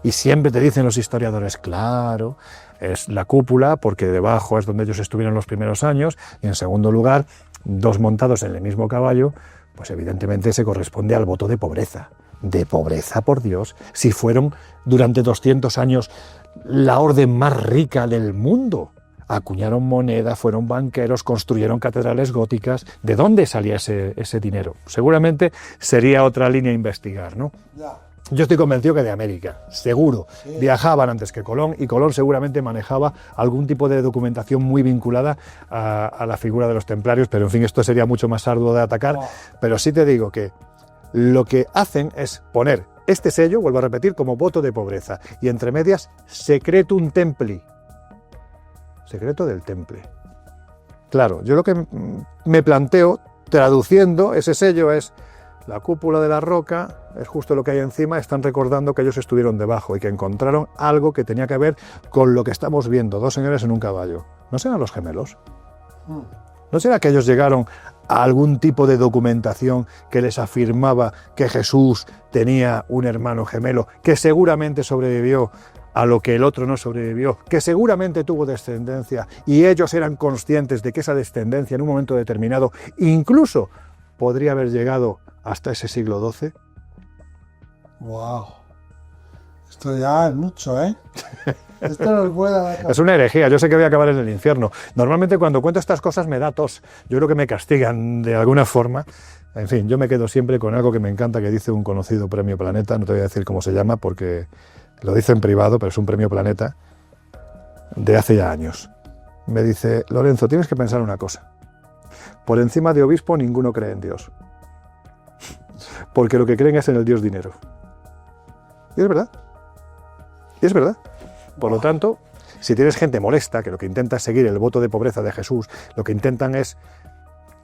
Y siempre te dicen los historiadores, claro, es la cúpula porque debajo es donde ellos estuvieron los primeros años, y en segundo lugar, 2 montados en el mismo caballo, pues evidentemente se corresponde al voto de pobreza. De pobreza, por Dios, si fueron durante 200 años la orden más rica del mundo. Acuñaron moneda, fueron banqueros, construyeron catedrales góticas. ¿De dónde salía ese dinero? Seguramente sería otra línea a investigar, ¿no? Yo estoy convencido que de América, seguro. Sí. Viajaban antes que Colón, y Colón seguramente manejaba algún tipo de documentación muy vinculada a la figura de los templarios, pero en fin, esto sería mucho más arduo de atacar. Pero sí te digo que lo que hacen es poner este sello, vuelvo a repetir, como voto de pobreza, y entre medias, secretum templi, secreto del temple. Claro, yo lo que me planteo, traduciendo ese sello, es La cúpula de la roca es justo lo que hay encima, están recordando que ellos estuvieron debajo y que encontraron algo que tenía que ver con lo que estamos viendo, dos señores en un caballo. ¿No serán los gemelos? ¿No será que ellos llegaron a algún tipo de documentación que les afirmaba que Jesús tenía un hermano gemelo, que seguramente sobrevivió a lo que el otro no sobrevivió, que seguramente tuvo descendencia y ellos eran conscientes de que esa descendencia en un momento determinado incluso podría haber llegado hasta ese siglo XII? ¡Wow! Esto ya es mucho, ¿eh? Esto nos vuela la cabeza. Es una herejía, yo sé que voy a acabar en el infierno. Normalmente cuando cuento estas cosas me da tos, yo creo que me castigan de alguna forma. En fin, yo me quedo siempre con algo que me encanta, que dice un conocido Premio Planeta, no te voy a decir cómo se llama porque lo dice en privado, pero es un Premio Planeta de hace ya años. Me dice: Lorenzo, tienes que pensar una cosa. Por encima de obispo ninguno cree en Dios, porque lo que creen es en el Dios dinero. Y es verdad. Y es verdad. Por lo tanto, si tienes gente molesta, que lo que intenta es seguir el voto de pobreza de Jesús, lo que intentan es,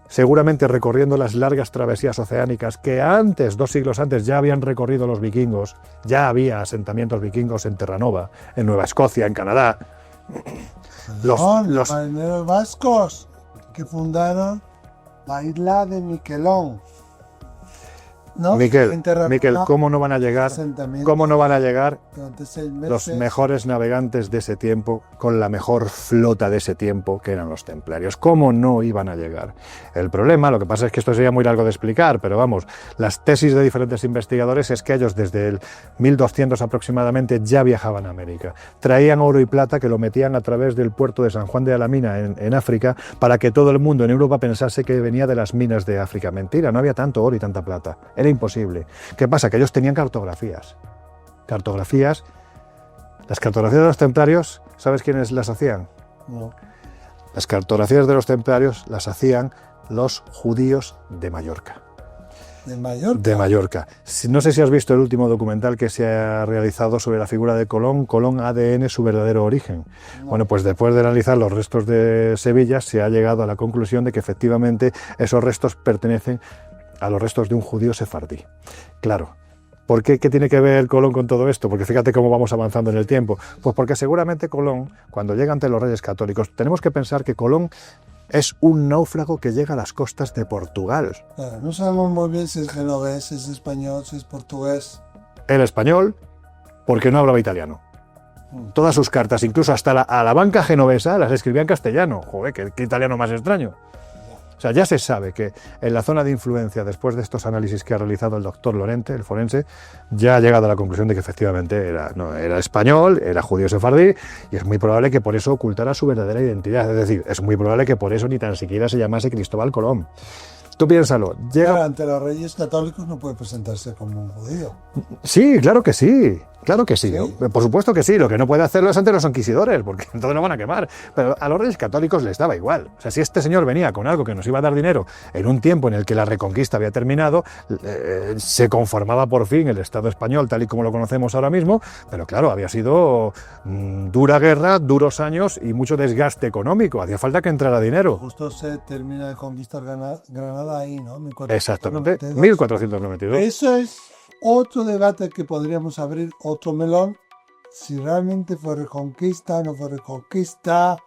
seguramente recorriendo las largas travesías oceánicas que antes, 2 siglos antes, ya habían recorrido los vikingos, ya había asentamientos vikingos en Terranova, en Nueva Escocia, en Canadá. Los marineros vascos que fundaron la isla de Miquelón. ¿No? Miquel, ¿cómo no van a llegar? ¿Cómo no van a llegar durante 6 meses los mejores navegantes de ese tiempo, con la mejor flota de ese tiempo, que eran los templarios? ¿Cómo no iban a llegar? El problema, lo que pasa es que esto sería muy largo de explicar, pero vamos, las tesis de diferentes investigadores es que ellos desde el 1200 aproximadamente ya viajaban a América. Traían oro y plata que lo metían a través del puerto de San Juan de Alamina en África, para que todo el mundo en Europa pensase que venía de las minas de África. Mentira, no había tanto oro y tanta plata. Era imposible. ¿Qué pasa? Que ellos tenían cartografías. Las cartografías de los templarios, ¿sabes quiénes las hacían? No. Las cartografías de los templarios las hacían los judíos de Mallorca. ¿De Mallorca? De Mallorca. No sé si has visto el último documental que se ha realizado sobre la figura de Colón, Colón ADN, su verdadero origen. No. Bueno, pues después de analizar los restos de Sevilla, se ha llegado a la conclusión de que efectivamente esos restos pertenecen a los restos de un judío sefardí. Claro. ¿Por qué? ¿Qué tiene que ver Colón con todo esto? Porque fíjate cómo vamos avanzando en el tiempo. Pues porque seguramente Colón, cuando llega ante los reyes católicos, tenemos que pensar que Colón es un náufrago que llega a las costas de Portugal. Claro, no sabemos muy bien si es genovés, si es español, si es portugués. El español, porque no hablaba italiano. Todas sus cartas, incluso hasta a la banca genovesa, las escribía en castellano. Joder, qué italiano más extraño. O sea, ya se sabe que en la zona de influencia, después de estos análisis que ha realizado el doctor Lorente, el forense, ya ha llegado a la conclusión de que efectivamente era español, era judío sefardí, y es muy probable que por eso ocultara su verdadera identidad. Es decir, es muy probable que por eso ni tan siquiera se llamase Cristóbal Colón. Tú piénsalo. Pero ante los reyes católicos no puede presentarse como un judío. Sí, claro que sí. Claro que sí. ¿Sí? Por supuesto que sí. Lo que no puede hacerlo es ante los inquisidores, porque entonces lo van a quemar. Pero a los reyes católicos les daba igual. O sea, si este señor venía con algo que nos iba a dar dinero en un tiempo en el que la Reconquista había terminado, se conformaba por fin el Estado español tal y como lo conocemos ahora mismo, pero claro, había sido dura guerra, duros años y mucho desgaste económico. Hacía falta que entrara dinero. Justo se termina de conquistar Granada ahí, ¿no? 1492. Exactamente, 1492. Eso es otro debate que podríamos abrir, otro melón, si realmente fue reconquista, no fue reconquista,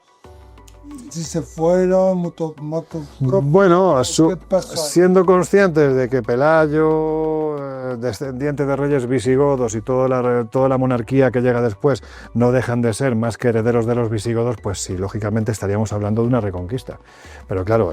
si se fueron, bueno, siendo conscientes de que Pelayo, descendiente de reyes visigodos y toda la monarquía que llega después no dejan de ser más que herederos de los visigodos, pues sí, lógicamente estaríamos hablando de una reconquista. Pero claro,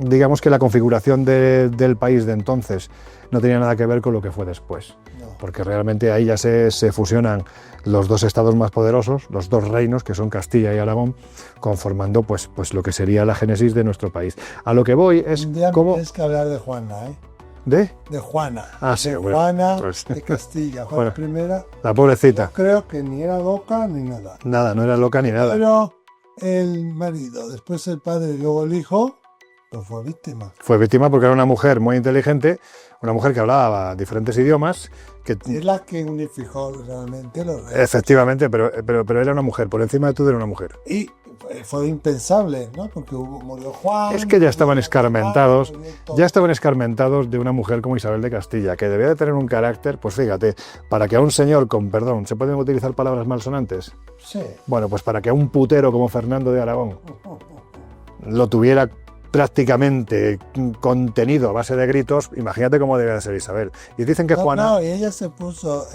digamos que la configuración del país de entonces no tenía nada que ver con lo que fue después, porque realmente ahí ya se fusionan los dos estados más poderosos, los dos reinos, que son Castilla y Aragón, conformando pues lo que sería la génesis de nuestro país. A lo que voy es un día cómo... tienes que hablar de Juana, ¿eh? De Juana. Ah, sí, de bueno, Juana pues... de Castilla. Juana bueno, I. La pobrecita. Creo que ni era loca ni nada. Nada, no era loca ni nada. Pero el marido, después el padre y luego el hijo, pues fue víctima. Fue víctima porque era una mujer muy inteligente, una mujer que hablaba diferentes idiomas. Es la que unificó realmente los reyes. Efectivamente, pero era una mujer, por encima de todo era una mujer. Y fue impensable, ¿no? Porque murió Juan. Es que ya estaban escarmentados de una mujer como Isabel de Castilla, que debía de tener un carácter, pues fíjate, para que a un señor con perdón, ¿se pueden utilizar palabras malsonantes? Sí. Bueno, pues para que a un putero como Fernando de Aragón lo tuviera prácticamente contenido a base de gritos, imagínate cómo debe de ser Isabel. Y dicen que Juana... No, y ella se puso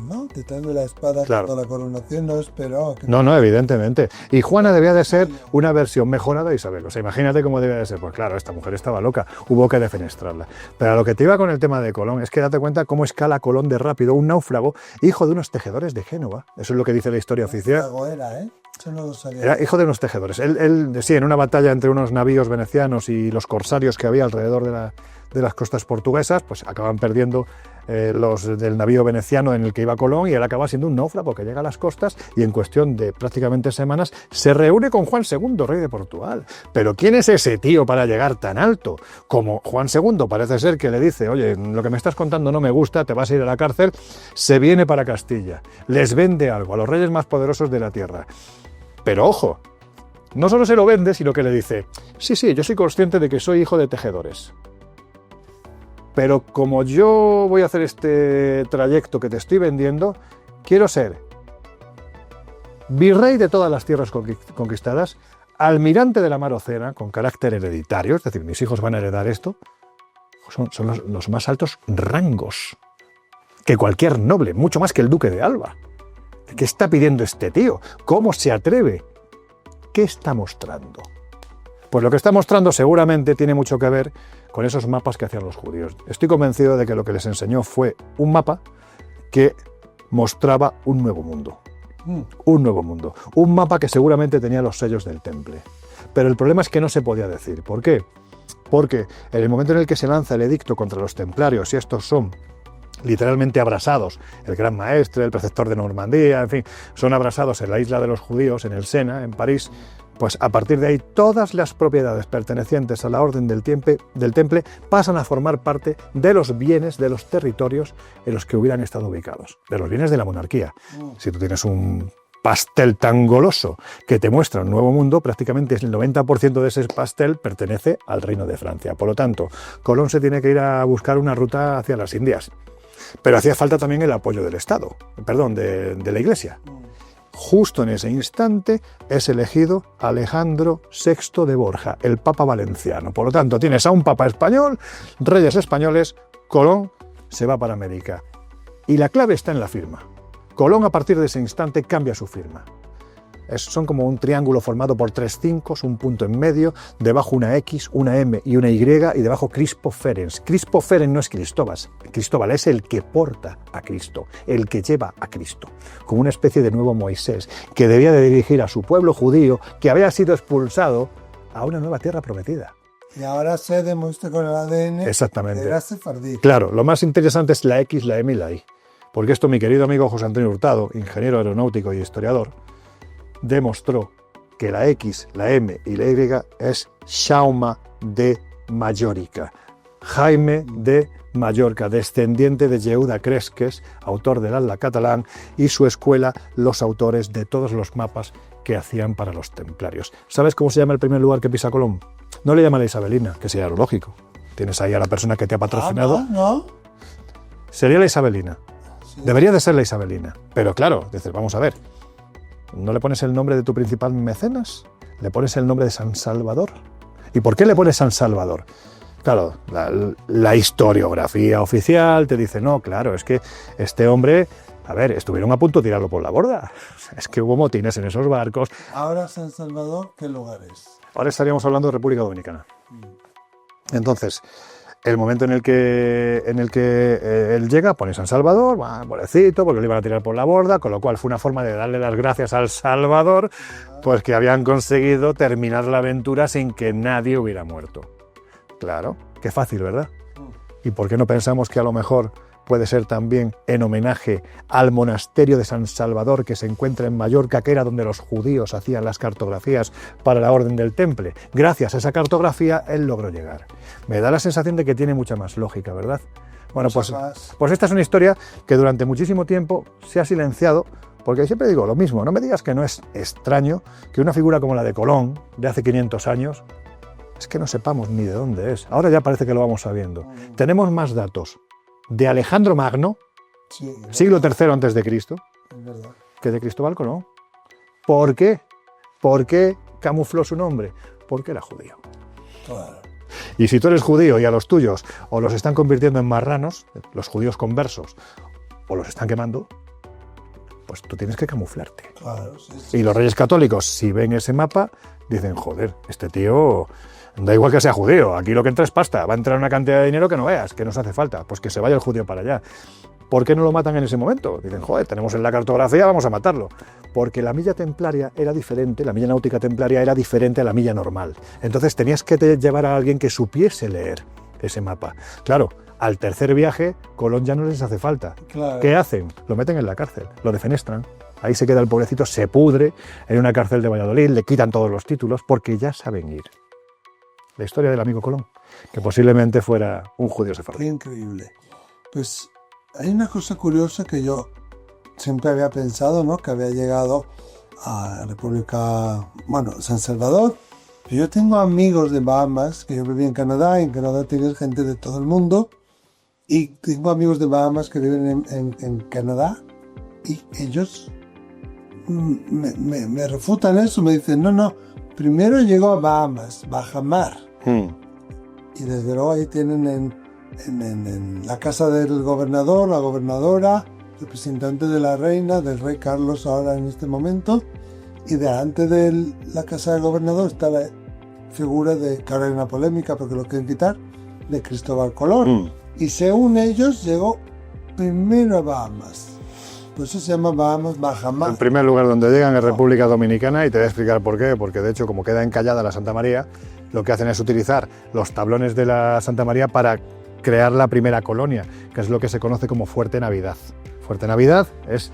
¿no? Detrás de la espada, claro, cuando la coronación no esperó. No, evidentemente. Y Juana debía de ser una versión mejorada de Isabel. O sea, imagínate cómo debía de ser. Pues claro, esta mujer estaba loca, hubo que defenestrarla. Pero a lo que te iba con el tema de Colón, es que date cuenta cómo escala Colón de rápido, un náufrago, hijo de unos tejedores de Génova. Eso es lo que dice la historia oficial. Era, ¿eh? Eso no lo sabía. Era hijo de unos tejedores. Él, sí, en una batalla entre unos navíos venecianos y los corsarios que había alrededor de las costas portuguesas, pues acaban perdiendo los del navío veneciano en el que iba Colón, y él acaba siendo un náufrago que llega a las costas y en cuestión de prácticamente semanas se reúne con Juan II, rey de Portugal. Pero ¿quién es ese tío para llegar tan alto? Como Juan II parece ser que le dice, oye, lo que me estás contando no me gusta, te vas a ir a la cárcel, se viene para Castilla, les vende algo a los reyes más poderosos de la tierra. Pero ojo, no solo se lo vende, sino que le dice, sí, yo soy consciente de que soy hijo de tejedores, pero como yo voy a hacer este trayecto que te estoy vendiendo, quiero ser virrey de todas las tierras conquistadas, almirante de la mar Océana, con carácter hereditario, es decir, mis hijos van a heredar esto, son los más altos rangos que cualquier noble, mucho más que el duque de Alba. ¿Qué está pidiendo este tío? ¿Cómo se atreve? ¿Qué está mostrando? Pues lo que está mostrando seguramente tiene mucho que ver con esos mapas que hacían los judíos. Estoy convencido de que lo que les enseñó fue un mapa que mostraba un nuevo mundo. Un nuevo mundo. Un mapa que seguramente tenía los sellos del temple. Pero el problema es que no se podía decir. ¿Por qué? Porque en el momento en el que se lanza el edicto contra los templarios, y estos son literalmente abrasados, el gran maestre, el preceptor de Normandía, en fin, son abrasados en la isla de los judíos, en el Sena, en París, pues a partir de ahí todas las propiedades pertenecientes a la orden del temple pasan a formar parte de los bienes, de los territorios en los que hubieran estado ubicados, de los bienes de la monarquía. Si tú tienes un pastel tan goloso que te muestra un nuevo mundo, prácticamente el 90% de ese pastel pertenece al Reino de Francia. Por lo tanto, Colón se tiene que ir a buscar una ruta hacia las Indias. Pero hacía falta también el apoyo del Estado, perdón, de la Iglesia. Justo en ese instante es elegido Alejandro VI de Borja, el Papa valenciano. Por lo tanto, tienes a un Papa español, reyes españoles, Colón se va para América. Y la clave está en la firma. Colón, a partir de ese instante, cambia su firma. Son como un triángulo formado por 3 5, un punto en medio, debajo una X, una M y una Y, y debajo Crispo Ferens. Crispo Ferens no es Cristóbal, es el que porta a Cristo, el que lleva a Cristo, como una especie de nuevo Moisés, que debía de dirigir a su pueblo judío, que había sido expulsado, a una nueva tierra prometida. Y ahora se demuestra con el ADN. Exactamente. Era sefardí. Claro, lo más interesante es la X, la M y la Y, porque esto mi querido amigo José Antonio Hurtado, ingeniero aeronáutico y historiador, demostró que la X, la M y la Y es Jaume de Mallorca, Jaime de Mallorca, descendiente de Yehuda Cresques, autor del Atlas catalán, y su escuela, los autores de todos los mapas que hacían para los templarios. ¿Sabes cómo se llama el primer lugar que pisa Colón? No le llama la Isabelina, que sería lo lógico. Tienes ahí a la persona que te ha patrocinado. ¿No? Sería la Isabelina. Sí. Debería de ser la Isabelina. Pero claro, dices, vamos a ver. ¿No le pones el nombre de tu principal mecenas? ¿Le pones el nombre de San Salvador? ¿Y por qué le pones San Salvador? Claro, la historiografía oficial te dice, no, claro, es que este hombre, a ver, estuvieron a punto de tirarlo por la borda. Es que hubo motines en esos barcos. Ahora San Salvador, ¿qué lugar es? Ahora estaríamos hablando de República Dominicana. Entonces, el momento en el que él llega, pone San Salvador, pobrecito, porque lo iban a tirar por la borda, con lo cual fue una forma de darle las gracias al Salvador, pues que habían conseguido terminar la aventura sin que nadie hubiera muerto. Claro, qué fácil, ¿verdad? ¿Y por qué no pensamos que a lo mejor puede ser también en homenaje al monasterio de San Salvador que se encuentra en Mallorca, que era donde los judíos hacían las cartografías para la Orden del Temple? Gracias a esa cartografía él logró llegar. Me da la sensación de que tiene mucha más lógica, ¿verdad? Bueno, pues esta es una historia que durante muchísimo tiempo se ha silenciado Porque siempre digo lo mismo, no me digas que no es extraño que una figura como la de Colón, de hace 500 años, es que no sepamos ni de dónde es. Ahora ya parece que lo vamos sabiendo. Tenemos más datos de Alejandro Magno, Sí, siglo III antes de Cristo, es verdad. que de Cristóbal Colón. ¿Por qué? ¿Por qué camufló su nombre? Porque era judío. Claro. Y si tú eres judío y a los tuyos o los están convirtiendo en marranos, los judíos conversos, o los están quemando, pues tú tienes que camuflarte. Claro, sí, sí. Y los reyes católicos, si ven ese mapa, dicen, joder, este tío, da igual que sea judío, aquí lo que entra es pasta, va a entrar una cantidad de dinero que no veas, que nos hace falta, pues que se vaya el judío para allá. ¿Por qué no lo matan en ese momento? Dicen, joder, tenemos en la cartografía, vamos a matarlo. Porque la milla templaria era diferente, la milla náutica templaria era diferente a la milla normal. Entonces tenías que llevar a alguien que supiese leer ese mapa. Claro, al tercer viaje, Colón ya no les hace falta. Claro. ¿Qué hacen? Lo meten en la cárcel, lo defenestran. Ahí se queda el pobrecito, se pudre en una cárcel de Valladolid, le quitan todos los títulos porque ya saben ir. La historia del amigo Colón, que posiblemente fuera un judío Qué sefardí. increíble. Pues hay una cosa curiosa que yo siempre había pensado, ¿no? Que había llegado a la República, bueno, San Salvador. Yo tengo amigos de Bahamas, que yo viví en Canadá, y en Canadá tienes gente de todo el mundo, y tengo amigos de Bahamas que viven en Canadá, y ellos me refutan eso, me dicen, no, primero llegó a Bahamas, bajamar, y desde luego ahí tienen en la casa del gobernador, la gobernadora, representante de la reina, del rey Carlos ahora en este momento, y delante de la casa del gobernador está la figura de, que ahora hay una polémica porque lo quieren quitar, de Cristóbal Colón. Y según ellos llegó primero a Bahamas. Por eso se llama Bahamas, bajamar. El primer lugar donde llegan es República Dominicana y te voy a explicar por qué. Porque de hecho, como queda encallada la Santa María, lo que hacen es utilizar los tablones de la Santa María para crear la primera colonia, que es lo que se conoce como Fuerte Navidad. Fuerte Navidad es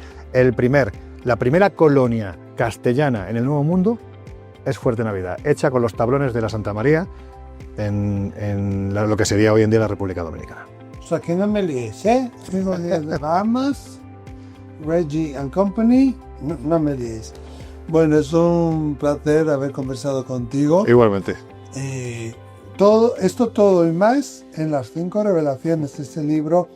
la primera colonia castellana en el Nuevo Mundo, es Fuerte Navidad, hecha con los tablones de la Santa María en lo que sería hoy en día la República Dominicana. O sea, que no me líes, ¿eh? Tengo días de Bahamas, Reggie and Company, no me líes. Bueno, es un placer haber conversado contigo. Igualmente. Todo y más en Las 5 Revelaciones, este libro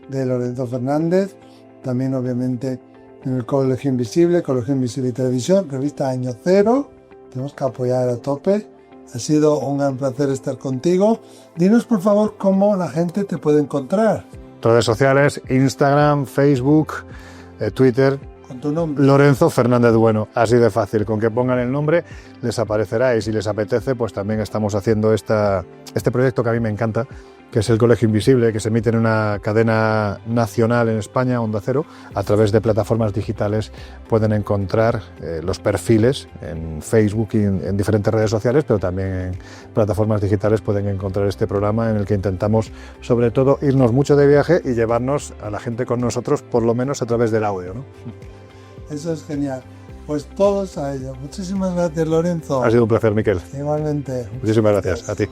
de Lorenzo Fernández, también obviamente en el Colegio Invisible y Televisión, revista Año Cero, tenemos que apoyar a tope. Ha sido un gran placer estar contigo. Dinos por favor cómo la gente te puede encontrar. Redes sociales, Instagram, Facebook, Twitter. Con tu nombre. Lorenzo Fernández Bueno, así de fácil, con que pongan el nombre les aparecerá y si les apetece pues también estamos haciendo este proyecto que a mí me encanta, que es el Colegio Invisible, que se emite en una cadena nacional en España, Onda Cero. A través de plataformas digitales pueden encontrar los perfiles en Facebook y en diferentes redes sociales, pero también en plataformas digitales pueden encontrar este programa en el que intentamos sobre todo irnos mucho de viaje y llevarnos a la gente con nosotros, por lo menos a través del audio, ¿no? Eso es genial. Pues todos a ello. Muchísimas gracias, Lorenzo. Ha sido un placer, Miquel. Igualmente. Muchísimas gracias a ti.